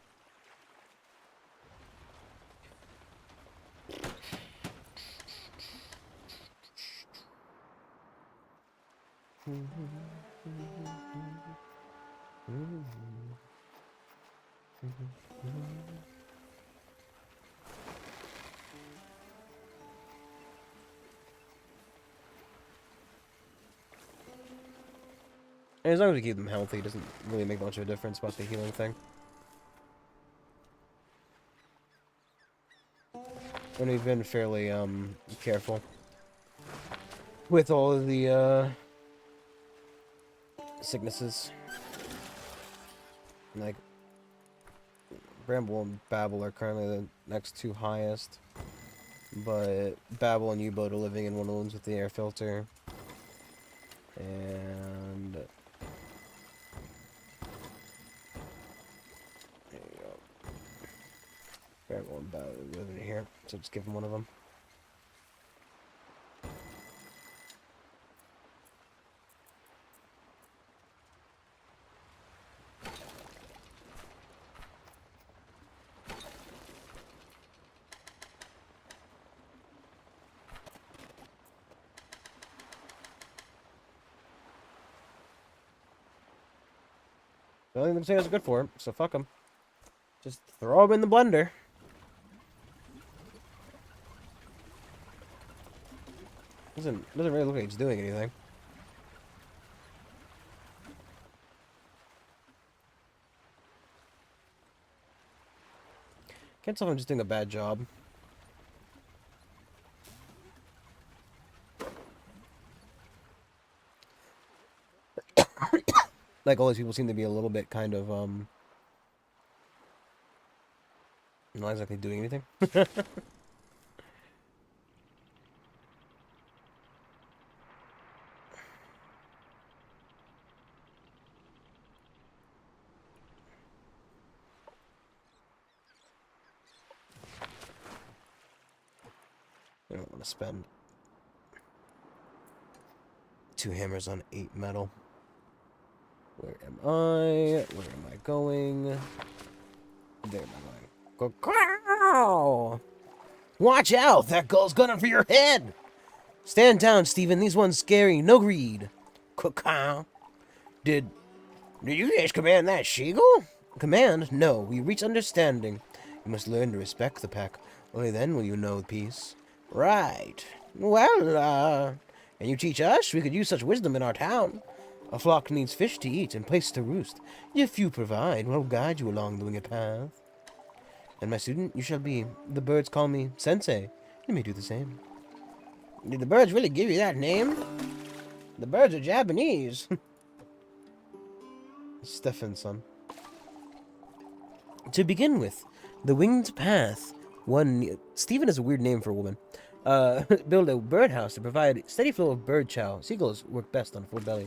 Speaker 1: And as long as we keep them healthy, it doesn't really make much of a difference about the healing thing. And we've been fairly, careful with all of the, sicknesses. Like, Bramble and Babel are currently the next 2 highest. But Babel and U-Boat are living in one of the ones with the air filter. And there you go. Babel and Babel are living here, so just give them one of them. The only thing potatoes are good for, so fuck them. Just throw them in the blender. Doesn't really look like it's doing anything. Can't tell if I'm just doing a bad job. Like, all these people seem to be a little bit kind of, not exactly doing anything. I don't want to spend 2 hammers on 8 metal. Where am I? Where am I going? There am I going. Go. Watch out! That gull's gunning for your head! Stand down, Stephen. These ones scary. No greed. Caw. Did you guys command that she-gull? Command? No. We reach understanding. You must learn to respect the pack. Only then will you know peace. Right. Well, and you teach us? We could use such wisdom in our town. A flock needs fish to eat and place to roost. If you provide, we'll guide you along the winged path. And my student, you shall be. The birds call me Sensei. You may do the same. Did the birds really give you that name? The birds are Japanese. Stephenson. To begin with, the winged path. Stephen is a weird name for a woman. Build a birdhouse to provide steady flow of bird chow. Seagulls work best on full belly.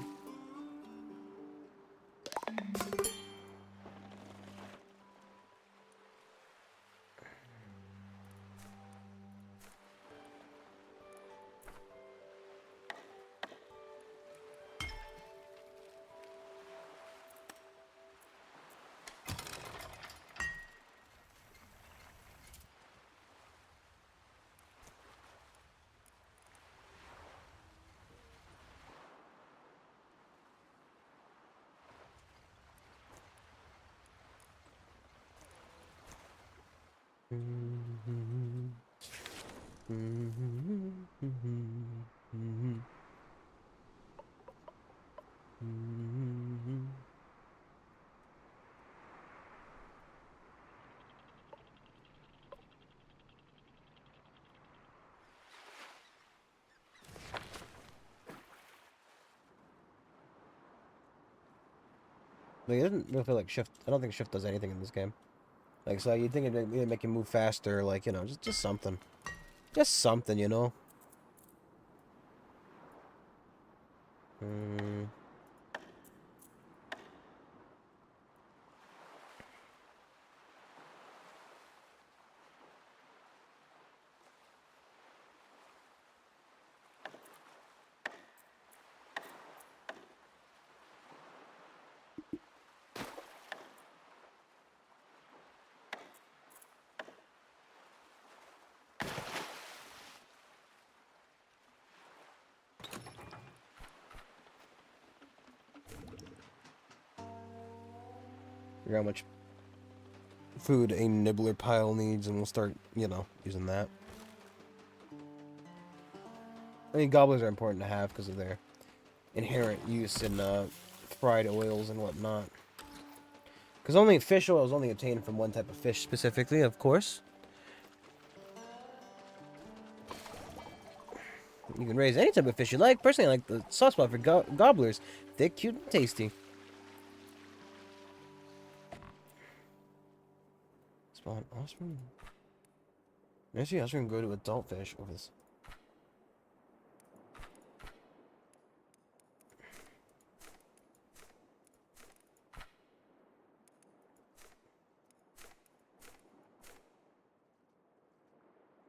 Speaker 1: Like, it doesn't really feel like shift. I don't think shift does anything in this game. Like, so you'd think it'd make you move faster, like, you know, just something. Just something, you know? Figure out how much food a nibbler pile needs, and we'll start, you know, using that. I mean, gobblers are important to have because of their inherent use in fried oils and whatnot. Because only fish oil is only obtained from one type of fish specifically, of course. You can raise any type of fish you like. Personally, I like the soft spot for gobblers. Thick, cute, and tasty. Spawn offspring. Actually, offspring grow to adult fish over this.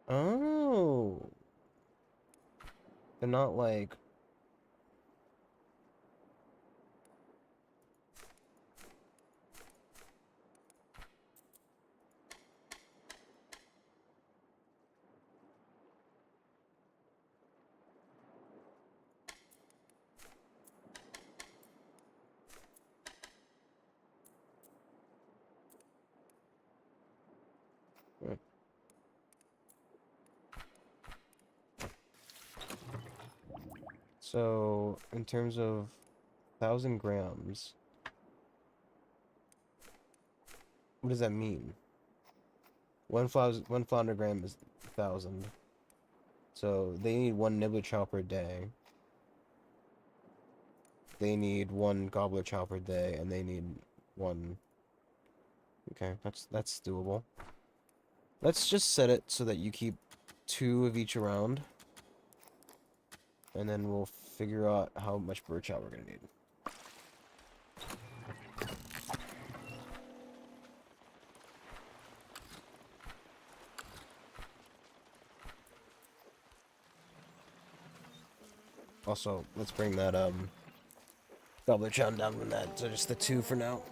Speaker 1: Oh. They're not like... So, in terms of 1,000 grams, what does that mean? One flounder gram is 1,000. So, they need one nibbler chow per day. They need one gobbler chow per day, and they need one... Okay, that's doable. Let's just set it so that you keep 2 of each around. And then we'll figure out how much bird chow we're gonna need. Also, let's bring that gobbler chow down from that. So just the 2 for now.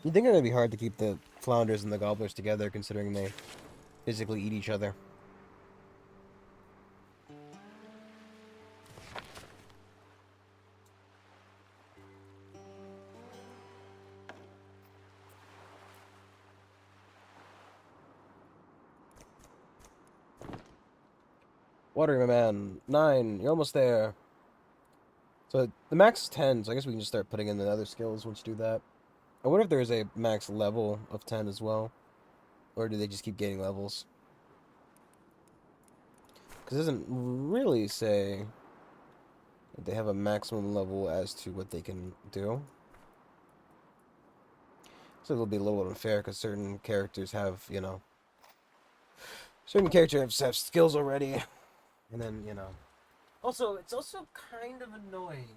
Speaker 1: You think it'd be hard to keep the flounders and the gobblers together, considering they physically eat each other? Water, my man. 9. You're almost there. So the max is 10, so I guess we can just start putting in the other skills once you do that. I wonder if there's a max level of 10 as well. Or do they just keep gaining levels? Because it doesn't really say that they have a maximum level as to what they can do. So it'll be a little unfair because certain characters have, you know... Certain characters have skills already. And then, you know... Also, it's also kind of annoying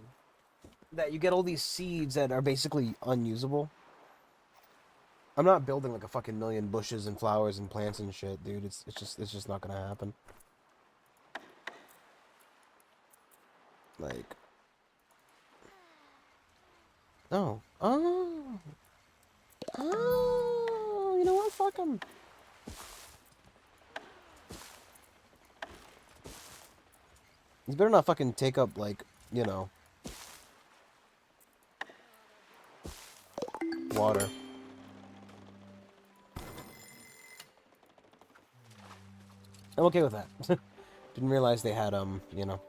Speaker 1: that you get all these seeds that are basically unusable. I'm not building like a fucking million bushes and flowers and plants and shit, dude. It's just not gonna happen. Like, oh, you know what? Fuck 'em. He's better not fucking take up like, you know, water. I'm okay with that. Didn't realize they had, you know.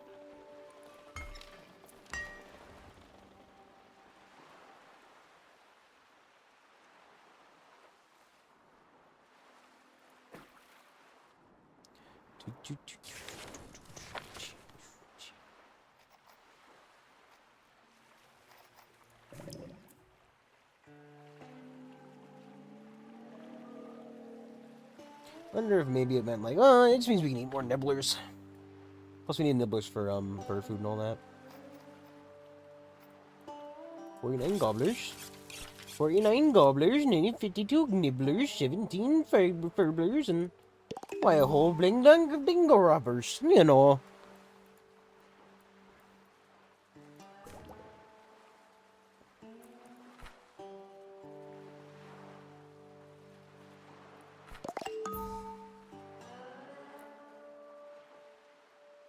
Speaker 1: Wonder if maybe it meant like, oh, it just means we can eat more nibblers. Plus we need nibblers for, bird food and all that. 49 gobblers. 49 gobblers, 52 nibblers, 17 furblers, and why a whole bling dong of bingo robbers, you know.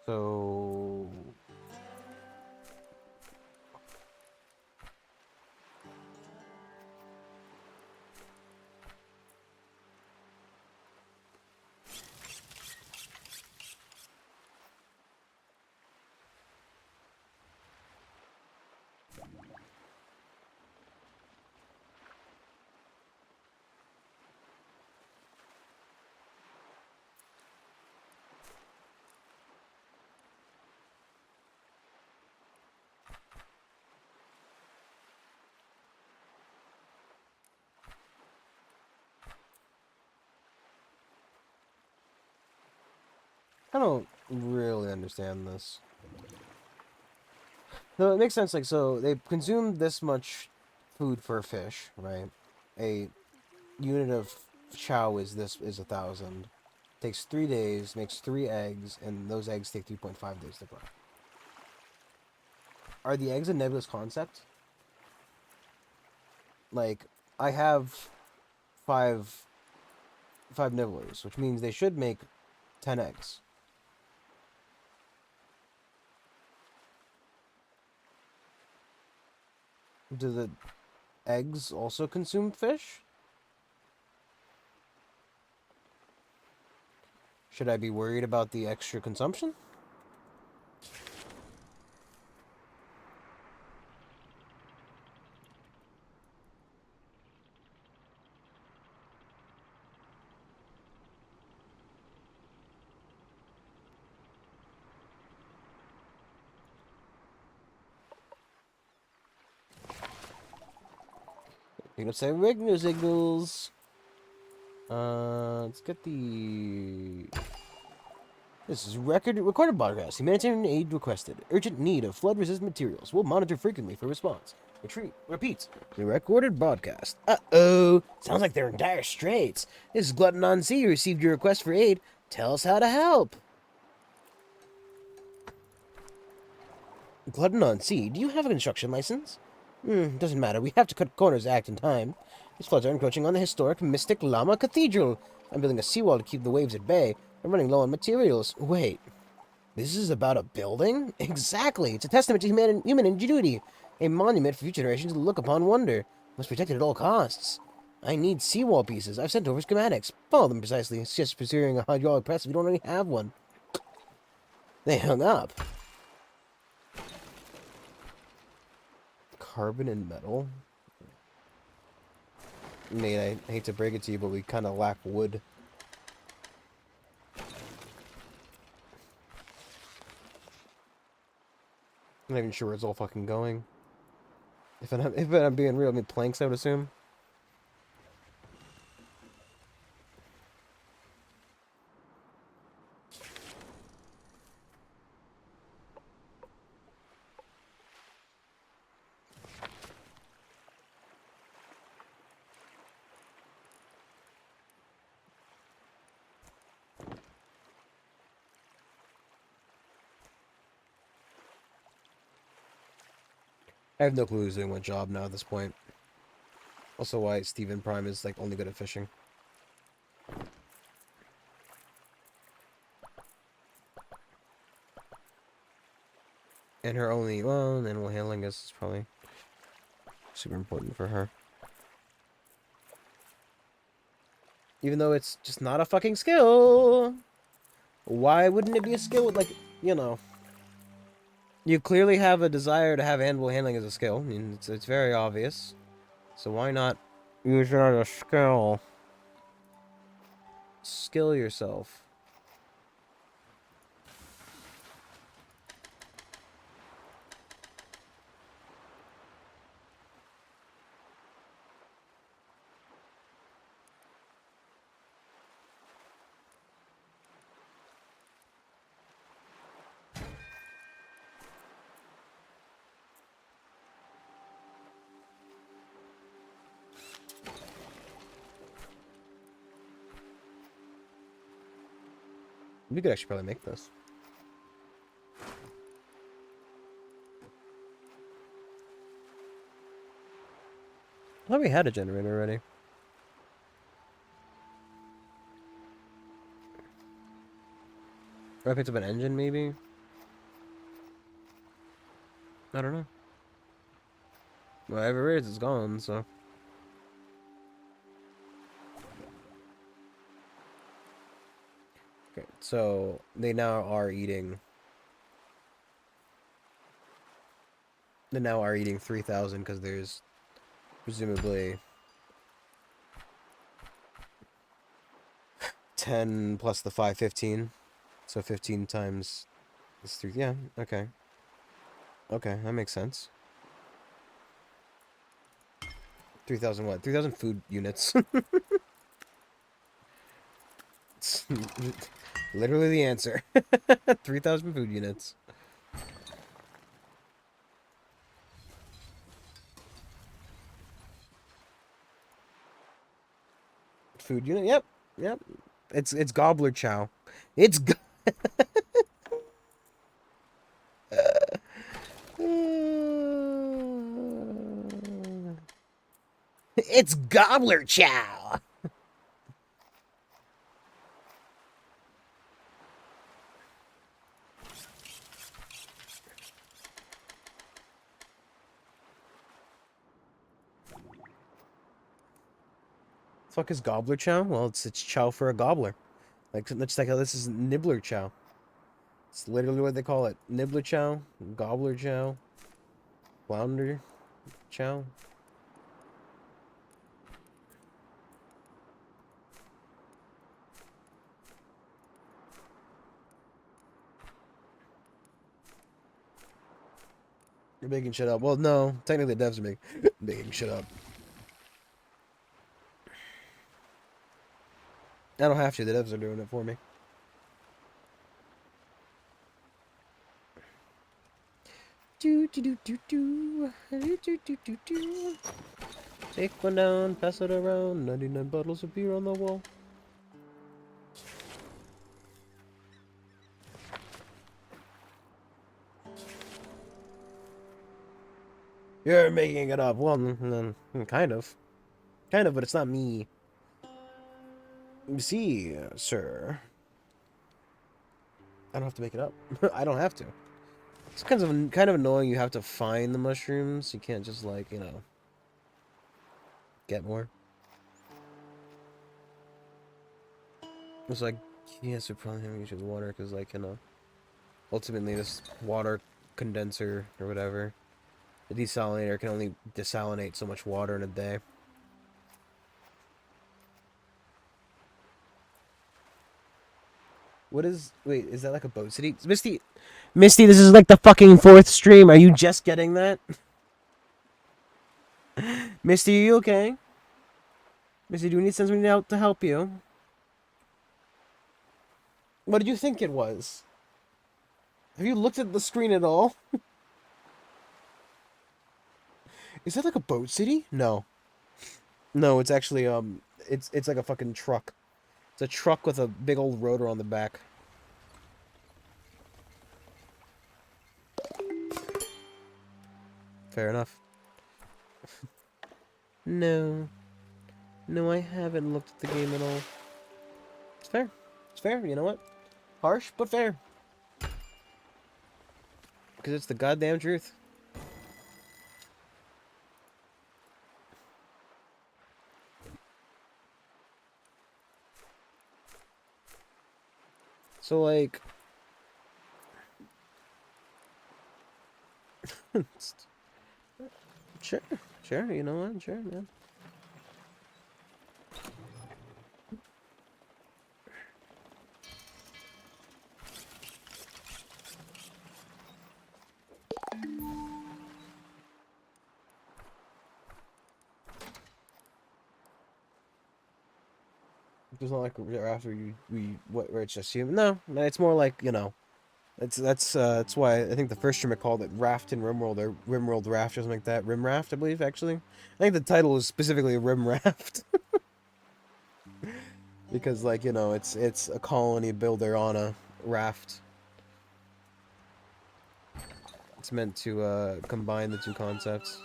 Speaker 1: So... I don't really understand this. No, it makes sense, like, so they consume this much food for a fish, right? A unit of chow is 1,000. takes 3 days, makes 3 eggs, and those eggs take 3.5 days to cook. Are the eggs a nebulous concept? Like, I have five nibblers, which means they should make 10 eggs. Do the eggs also consume fish? Should I be worried about the extra consumption? Picking up some regular signals. Let's get the... This is recorded broadcast. Humanitarian aid requested. Urgent need of flood-resistant materials. We'll monitor frequently for response. Repeats. Recorded broadcast. Uh-oh. Sounds like they're in dire straits. This is Glutton on Sea. Received your request for aid. Tell us how to help. Glutton on Sea, do you have a construction license? Doesn't matter. We have to cut corners to act in time. These floods are encroaching on the historic Mystic Lama Cathedral. I'm building a seawall to keep the waves at bay. I'm running low on materials. Wait. This is about a building? Exactly. It's a testament to human ingenuity. A monument for future generations to look upon wonder. Must protect it at all costs. I need seawall pieces. I've sent over schematics. Follow them precisely. It's just pursuing a hydraulic press if you don't already have one. They hung up. Carbon and metal? Mate, I hate to break it to you, but we kind of lack wood. I'm not even sure where it's all fucking going. If I'm being real, I mean planks, I would assume. I have no clue who's doing what job now at this point. Also why Stephen Prime is like only good at fishing. And her only, well, animal handling is probably super important for her. Even though it's just not a fucking skill. Why wouldn't it be a skill with, like, you know... You clearly have a desire to have animal handling as a skill. I mean, it's very obvious. So why not use it as a skill? Skill yourself. We could actually probably make this. I thought we had a generator already. Or I picked up an engine, maybe? I don't know. Whatever it is, it's gone, so... Okay, so they now are eating... They now are eating 3,000 because there's presumably 10 plus the 515. So 15 times this 3. Yeah, okay. Okay, that makes sense. 3,000 what? 3,000 food units. It's literally the answer. 3,000 food units. Food unit? Yep. Yep. It's gobbler chow. It's it's gobbler chow. Fuck is gobbler chow? Well, it's chow for a gobbler. Like it's like this is nibbler chow. It's literally what they call it. Nibbler chow, gobbler chow, flounder chow. You're making shit up. Well, no, technically the devs are making shit up. I don't have to. The devs are doing it for me. Do do do do do do do do do do. Take one down, pass it around. 99 bottles of beer on the wall. You're making it up. Well, kind of, but it's not me. You see, sir, I don't have to make it up. I don't have to. It's kind of annoying. You have to find the mushrooms. You can't just like get more. It's like yes, we probably have to use water because like ultimately this water condenser or whatever, the desalinator can only desalinate so much water in a day. What is wait? Is that like a boat city? Misty, this is like the fucking fourth stream. Are you just getting that? Misty, are you okay? Misty, do we need somebody out to help you? What did you think it was? Have you looked at the screen at all? Is that like a boat city? No. No, it's actually it's like a fucking truck. It's a truck with a big old rotor on the back. Fair enough. No. No, I haven't looked at the game at all. It's fair. It's fair, you know what? Harsh, but fair. Because it's the goddamn truth. So, like... sure. Sure, you know what? Sure, man. It's not like after where it's just human. No, it's more like that's why I think the first stream I called it Raft in Rimworld or Rimworld Raft or something like that. Rim Raft, I believe actually. I think the title is specifically Rim Raft because like it's a colony builder on a raft. It's meant to combine the two concepts.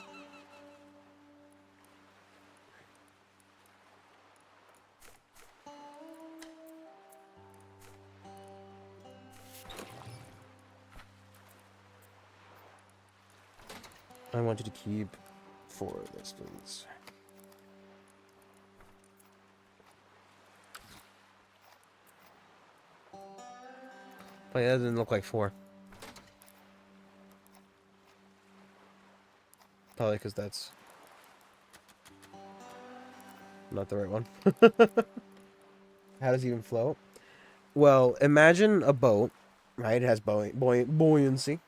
Speaker 1: I want you to keep 4 of this, please. But yeah, that doesn't look like 4. Probably because that's not the right one. How does it even float? Well, imagine a boat, right? It has buoyancy.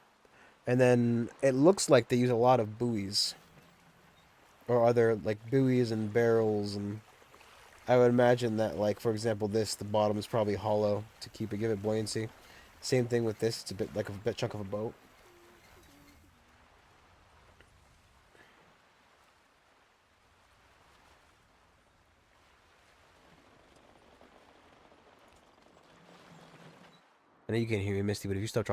Speaker 1: And then it looks like they use a lot of buoys. Or other, like, buoys and barrels. And I would imagine that, like, for example, the bottom is probably hollow to give it buoyancy. Same thing with this. It's a bit like a bit chunk of a boat. I know you can't hear me, Misty, but if you start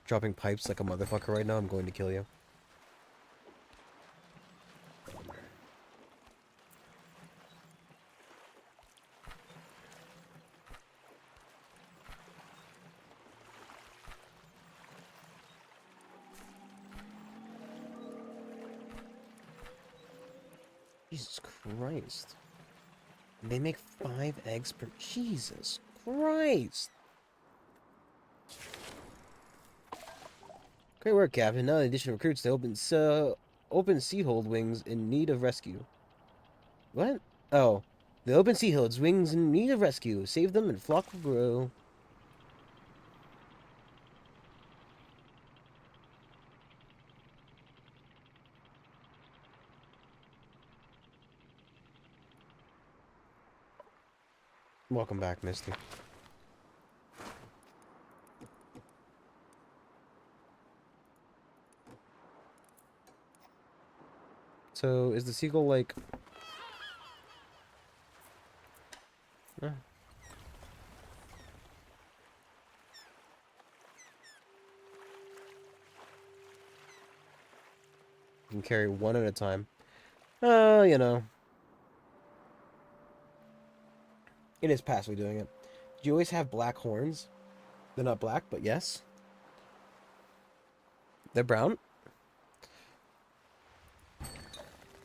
Speaker 1: dropping pipes like a motherfucker right now, I'm going to kill you. Jesus Christ. They make 5 eggs per... Jesus Christ. Great work, Captain. Now, in addition to recruits, open sea hold wings in need of rescue. What? Oh. The open sea holds wings in need of rescue. Save them and flock will grow. Welcome back, Misty. So, is the seagull like... You can carry one at a time. You know. It is passively doing it. Do you always have black horns? They're not black, but yes. They're brown.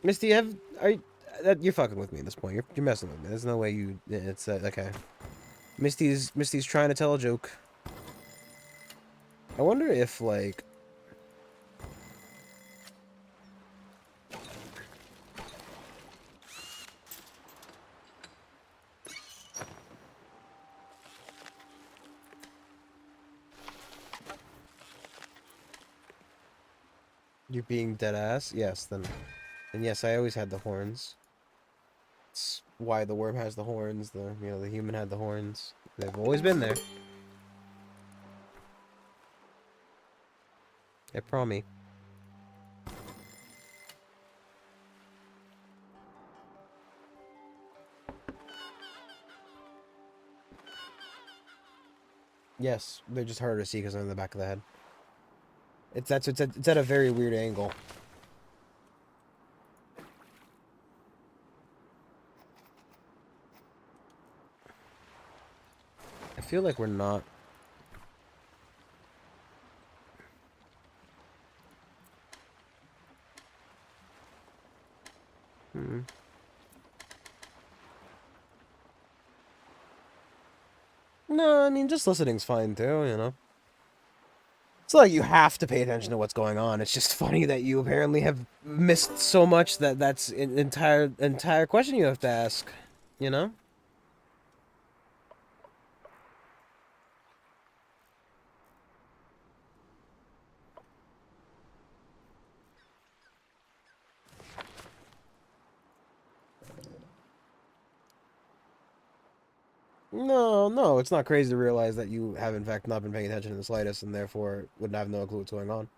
Speaker 1: Misty, you're fucking with me at this point. You're messing with me. There's no way you... It's, okay. Misty's trying to tell a joke. I wonder if, like... You're being dead ass? Yes, then yes, I always had the horns. It's why the worm has the horns, the human had the horns. They've always been there. I promise. Yes, they're just harder to see because they're in the back of the head. It's at a very weird angle. I feel like we're not. No, I mean, just listening's fine too, you know? It's not like you have to pay attention to what's going on. It's just funny that you apparently have missed so much that that's an entire question you have to ask, you know? No, it's not crazy to realize that you have in fact not been paying attention in the slightest and therefore would have no clue what's going on.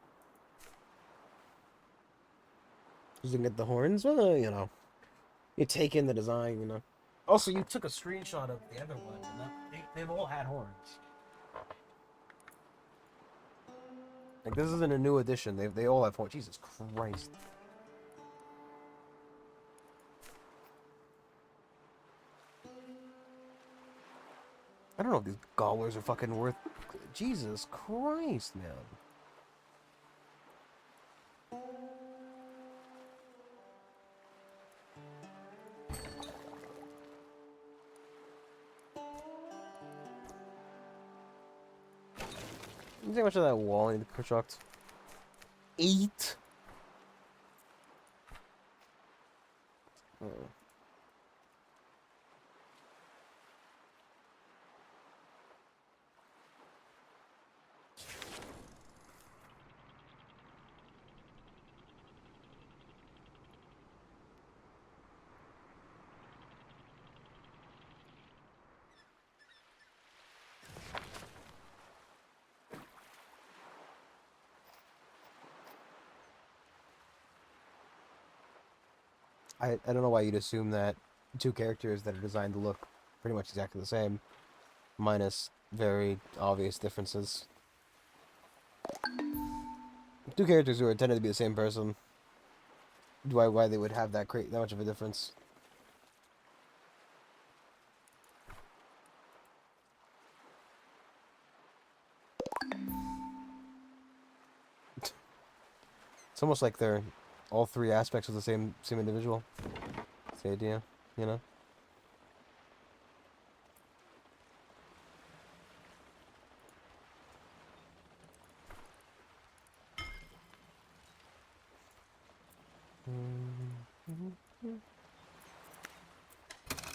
Speaker 1: Just looking at the horns, well, you know. You take in the design, you know. Also, you took a screenshot of the other one, and they've all had horns. Like, this isn't a new edition. They all have horns. Jesus Christ. I don't know if these gobblers are fucking worth... Jesus Christ, man. You think much of that wall I need to construct? 8? Oh. I don't know why you'd assume that two characters that are designed to look pretty much exactly the same, minus very obvious differences. Two characters who are intended to be the same person. Why they would have that much of a difference? It's almost like they're all three aspects of the same individual. That's the idea, you know?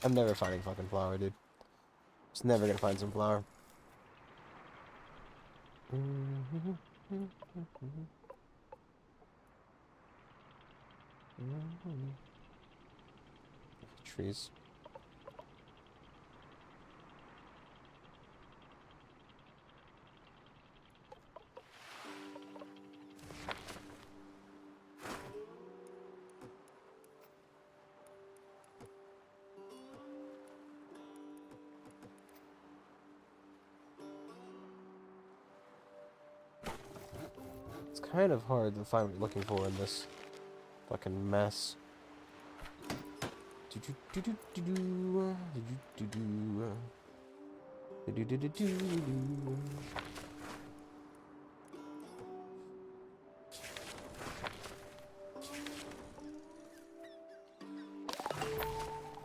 Speaker 1: I'm never finding fucking flour, dude. Just never gonna find some flour. Trees. It's kind of hard to find what you're looking for in this fucking mess.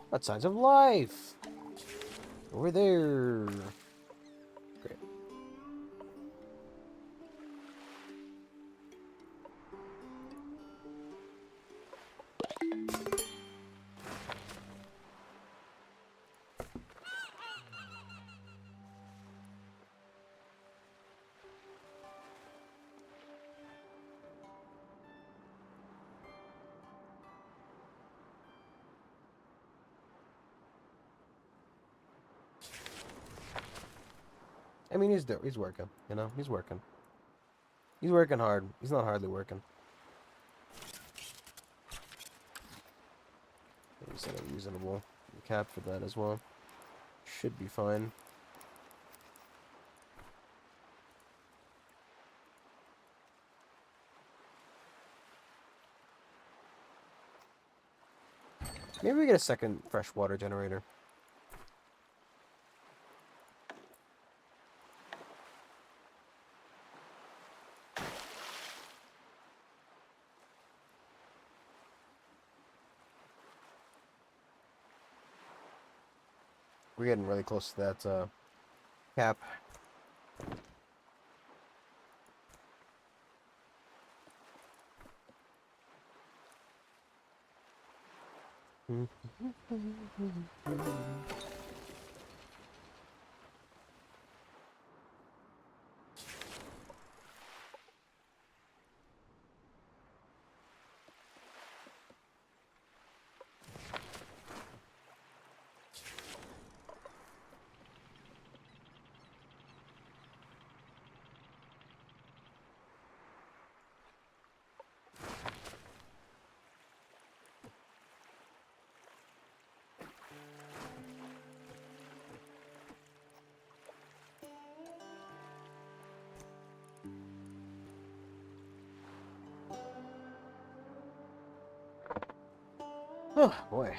Speaker 1: What signs of life? Over there. Great. I mean, he's working, you know? He's working. He's working hard. He's not hardly working. Maybe set a reasonable cap for that as well. Should be fine. Maybe we get a second freshwater generator. We're getting really close to that cap. Oh, boy.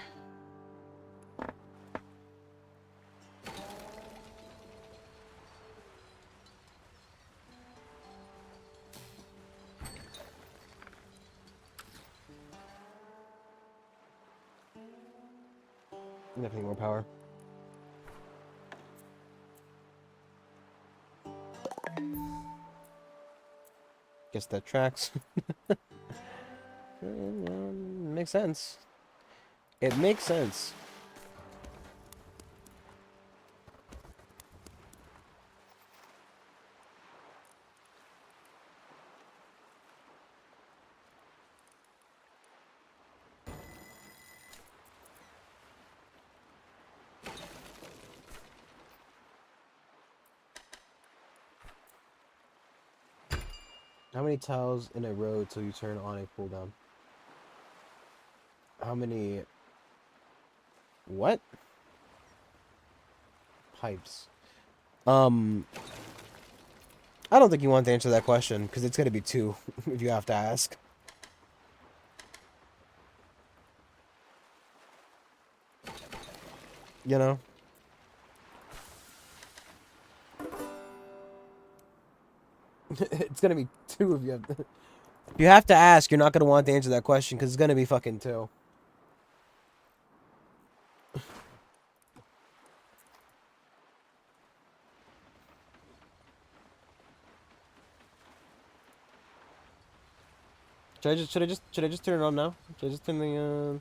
Speaker 1: Definitely more power. Guess that tracks. Makes sense. It makes sense. How many tiles in a row till you turn on a cooldown? How many... What? Pipes. Um, I don't think you want to answer that question because it's gonna be two if you have to ask. You know, it's gonna be two if you have. If you have to ask, you're not gonna want to answer that question because it's gonna be fucking two. Should I just turn it on now? Should I just turn the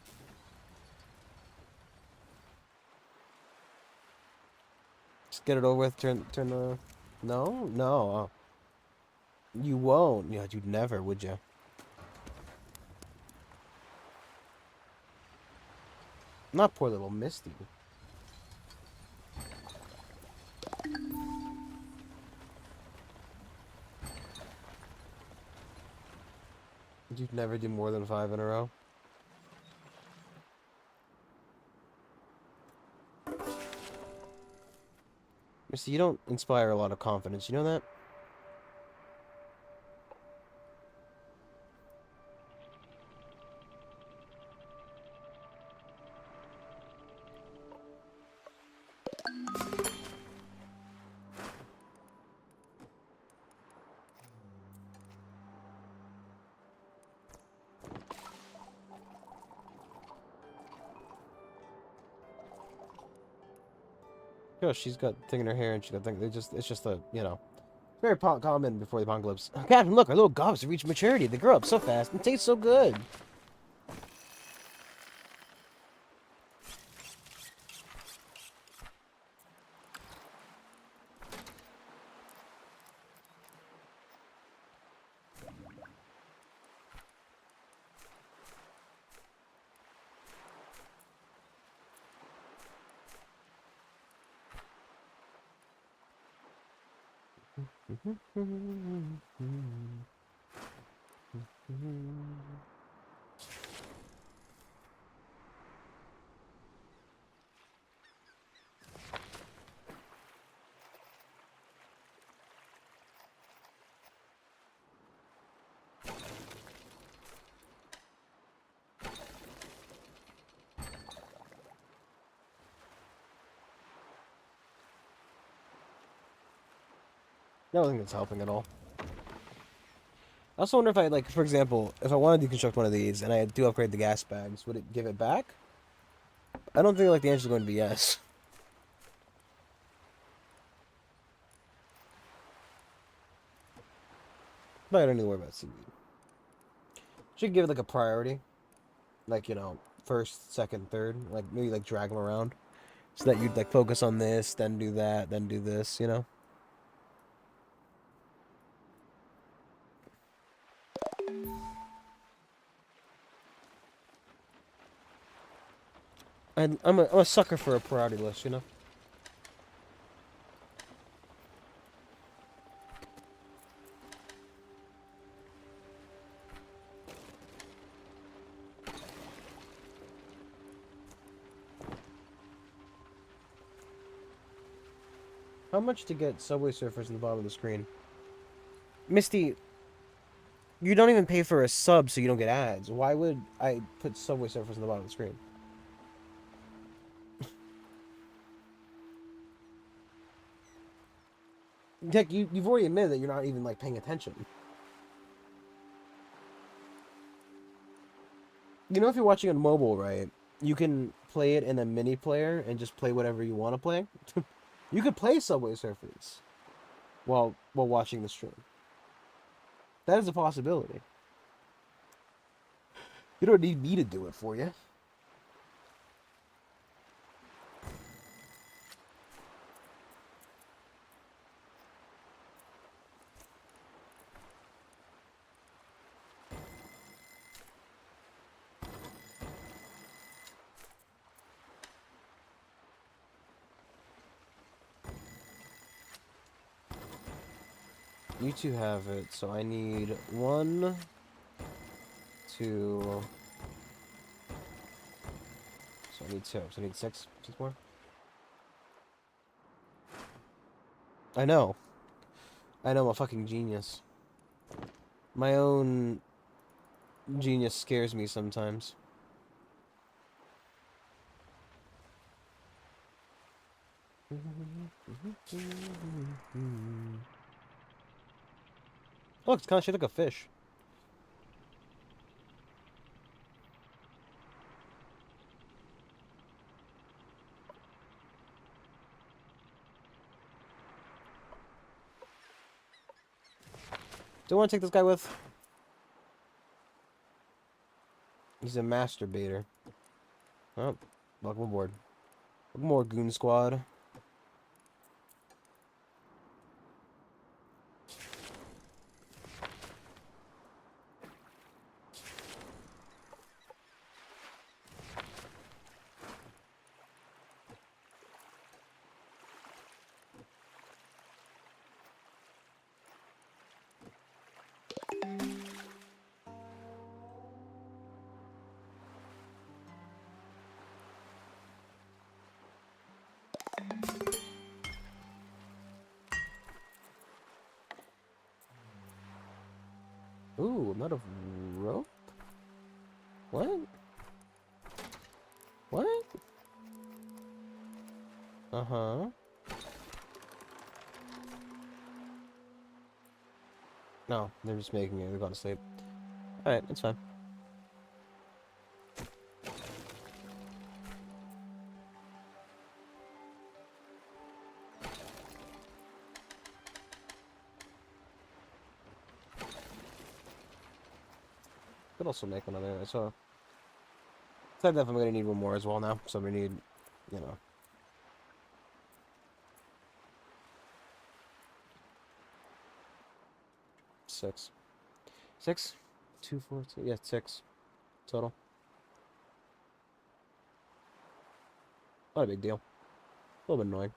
Speaker 1: just get it over with? Turn the. No, no, you won't. Yeah, you'd never, would you? Not poor little Misty. You'd never do more than 5 in a row. Misty, you don't inspire a lot of confidence. You know that? Yeah, she's got thing in her hair and she got thing. It's just a, you know, very common before the apocalypse. Captain, look, our little gobs have reached maturity. They grow up so fast and taste so good. I don't think it's helping at all. I also wonder if I, like, for example, if I wanted to construct one of these and I do upgrade the gas bags, would it give it back? I don't think, like, the answer is going to be yes. But I don't need to worry about seaweed. Should give it, like, a priority. Like, you know, first, second, third. Like, maybe, like, drag them around. So that you'd, like, focus on this, then do that, then do this, you know? I'm a sucker for a priority list, you know? How much to get Subway Surfers in the bottom of the screen? Misty, you don't even pay for a sub so you don't get ads. Why would I put Subway Surfers in the bottom of the screen? Heck, you've already admitted that you're not even, like, paying attention. You know, if you're watching on mobile, right, you can play it in a mini player and just play whatever you want to play. You could play Subway Surfers while watching the stream. That is a possibility. You don't need me to do it for you. You two have it, so I need 1, 2. So I need 2. So I need 6. 6 more. I know. I know, I'm a fucking genius. My own genius scares me sometimes. Look, it's kind of shaped like a fish. Do I want to take this guy with? He's a masturbator. Oh, welcome aboard. Welcome aboard, Goon Squad. Ooh, I'm out of rope? What? What? Uh-huh. No, they're just making it. They're going to sleep. Alright, it's fine. Could also make another. So, I'm definitely gonna need one more as well now. So we need, you know, 6. 6? 2, 4, 2. Yeah, 6 total. Not a big deal. A little bit annoying.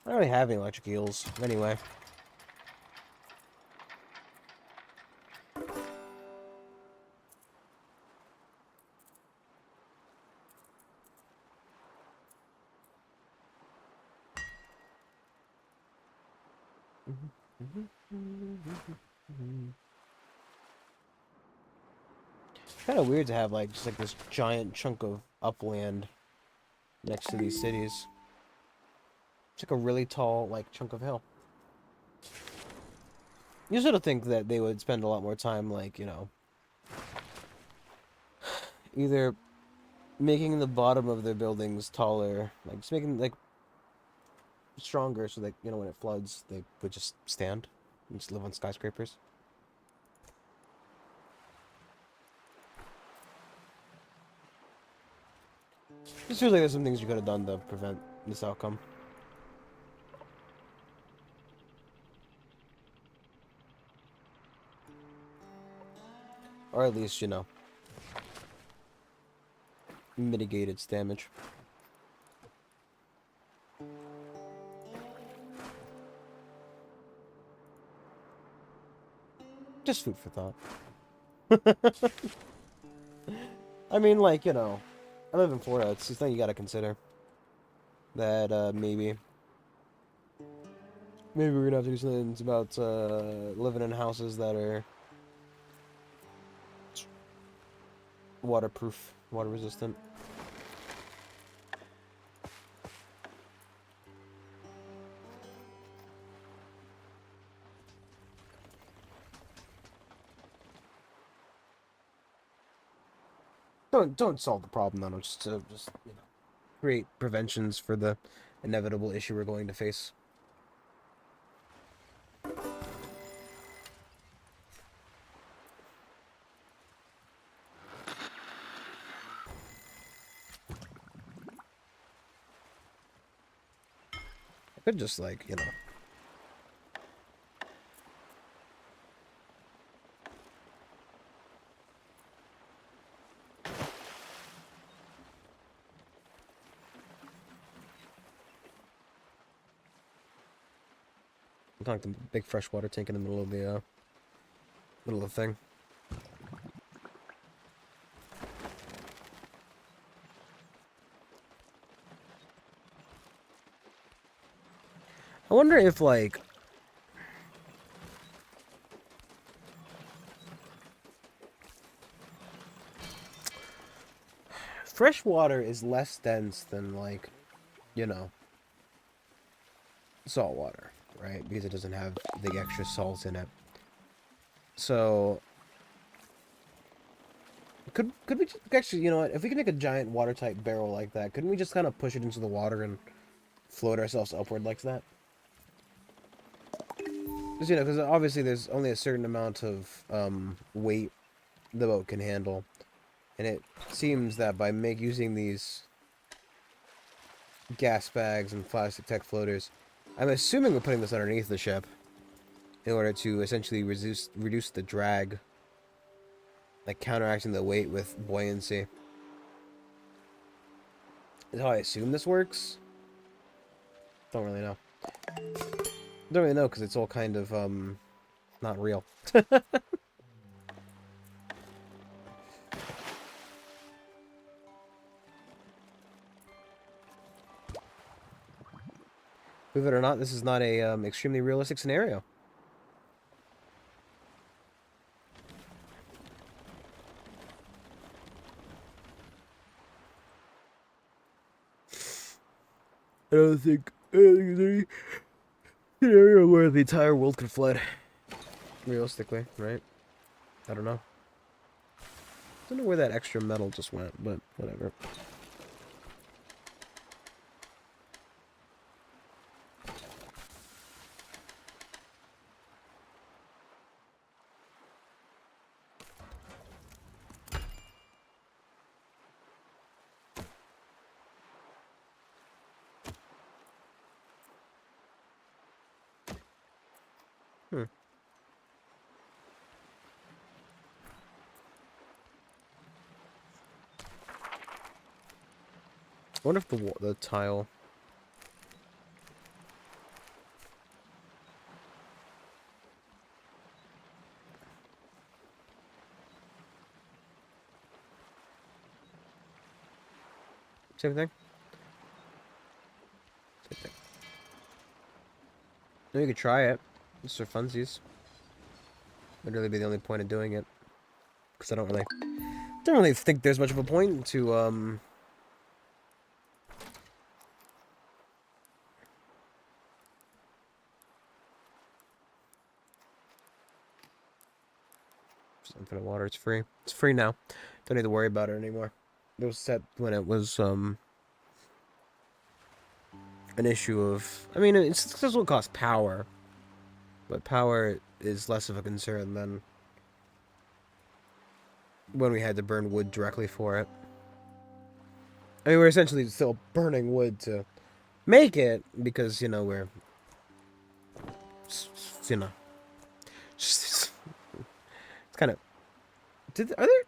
Speaker 1: I don't really have any electric eels anyway. Kind of weird to have like just like this giant chunk of upland next to these cities. It's like a really tall like chunk of hill. You sort of think that they would spend a lot more time like, you know, either making the bottom of their buildings taller, like just making like stronger so that, you know, when it floods, they would just stand and just live on skyscrapers. Just feels like there's some things you could have done to prevent this outcome. Or at least, you know, mitigate its damage. Just food for thought. I mean, like, you know, I live in Florida. It's just something you gotta consider. That, maybe we're gonna have to do something about, living in houses that are waterproof, water resistant. Don't solve the problem, though. Just you know, create preventions for the inevitable issue we're going to face. I could just, like, you know, like the big freshwater tank in the middle of the thing. I wonder if, like... fresh water is less dense than, like, you know, salt water, right? Because it doesn't have the extra salt in it. So... Could we just, actually, you know what? If we can make a giant watertight barrel like that, couldn't we just kind of push it into the water and float ourselves upward like that? Because, you know, because obviously there's only a certain amount of weight the boat can handle. And it seems that by using these gas bags and plastic tech floaters, I'm assuming we're putting this underneath the ship in order to essentially reduce the drag, like counteracting the weight with buoyancy. Is how I assume this works. Don't really know. Don't really know because it's all kind of not real. Believe it or not, this is not a extremely realistic scenario. I don't think there's any scenario where the entire world could flood. Realistically, right? I don't know. Don't know where that extra metal just went, but whatever. Hmm. I wonder if the tile... Same thing? Same thing. No, you could try it. Just for funsies. Would really be the only point of doing it. Because I don't really think there's much of a point to, just infinite water, it's free. It's free now. Don't need to worry about it anymore. It was set when it was, an issue of... I mean, it's still will cost power. But power is less of a concern than when we had to burn wood directly for it. I mean, we're essentially still burning wood to make it because, you know, we're, you know, it's kind of... Are there...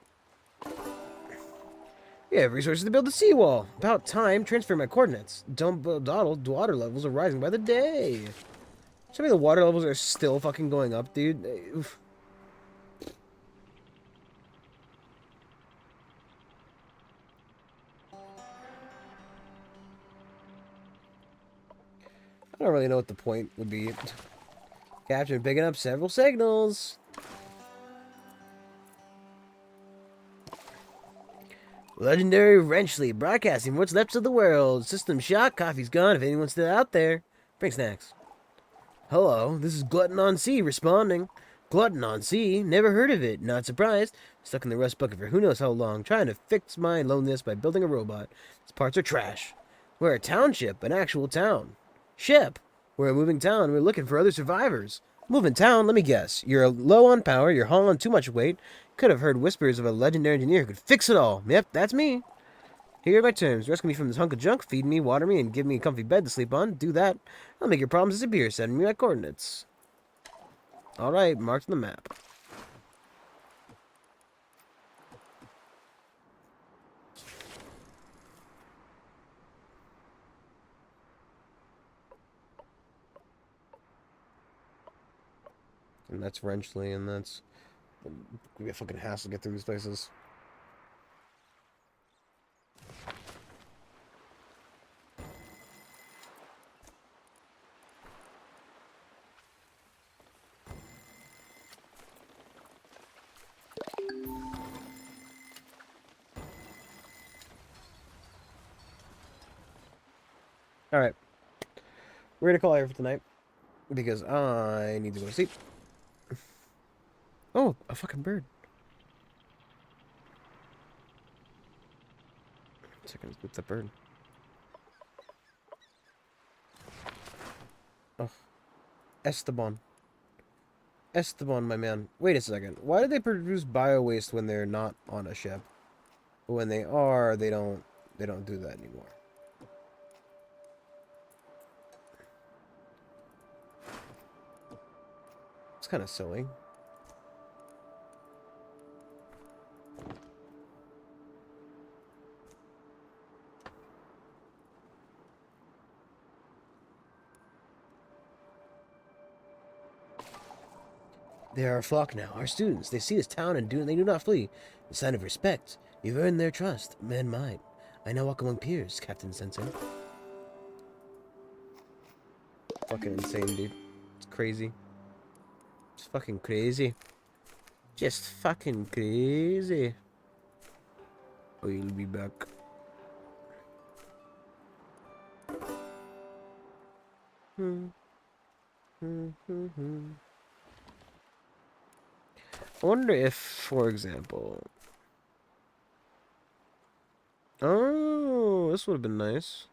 Speaker 1: We have resources to build a seawall. About time. Transfer my coordinates. Don't dawdle. Water levels are rising by the day. Show me the water levels are still fucking going up, dude. Oof. I don't really know what the point would be. Captain picking up several signals. Legendary Wrenchley broadcasting what's left of the world. System shock. Coffee's gone if anyone's still out there. Bring snacks. Hello, this is Glutton on Sea responding. Glutton on Sea? Never heard of it. Not surprised. Stuck in the rust bucket for who knows how long, trying to fix my loneliness by building a robot. Its parts are trash. We're a township, an actual town. Ship. We're a moving town. We're looking for other survivors. Moving town? Let me guess. You're low on power. You're hauling too much weight. Could have heard whispers of a legendary engineer who could fix it all. Yep, that's me. Here are my terms. Rescue me from this hunk of junk, feed me, water me, and give me a comfy bed to sleep on. Do that. I'll make your problems disappear. Send me my coordinates. Alright, marked on the map. And that's Wrenchley, and that's... It'll be a fucking hassle to get through these places. All right, we're gonna call it here for tonight because I need to go to sleep. Oh, a fucking bird. Second, with the bird. Oh, Esteban. Esteban, my man. Wait a second. Why do they produce bio waste when they're not on a ship? But when they are, they don't. They don't do that anymore. It's kind of silly. They are our flock now, our students. They see this town and they do not flee. A sign of respect. You've earned their trust, men mine. I now walk among peers, Captain Sensei. Fucking insane, dude. It's crazy. It's fucking crazy. Just fucking crazy. Oh, you'll be back. I wonder if, for example... Oh, this would have been nice.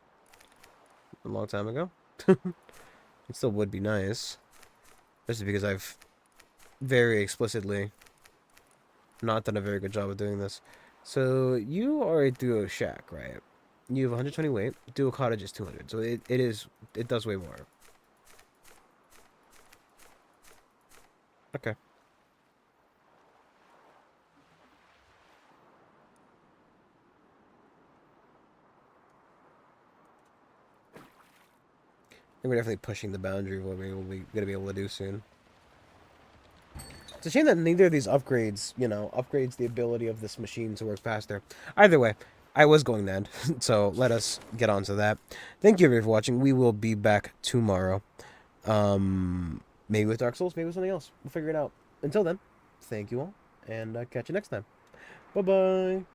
Speaker 1: A long time ago. It still would be nice. Just because I've very explicitly not done a very good job of doing this. So, you are a duo shack, right? You have 120 weight. Duo cottage is 200. So, it does weigh more. Okay. And we're definitely pushing the boundary of what we're going to be able to do soon. It's a shame that neither of these upgrades, upgrades the ability of this machine to work faster. Either way, I was going to end, so let us get on to that. Thank you everybody for watching. We will be back tomorrow. Maybe with Dark Souls, maybe with something else. We'll figure it out. Until then, thank you all, and catch you next time. Bye-bye.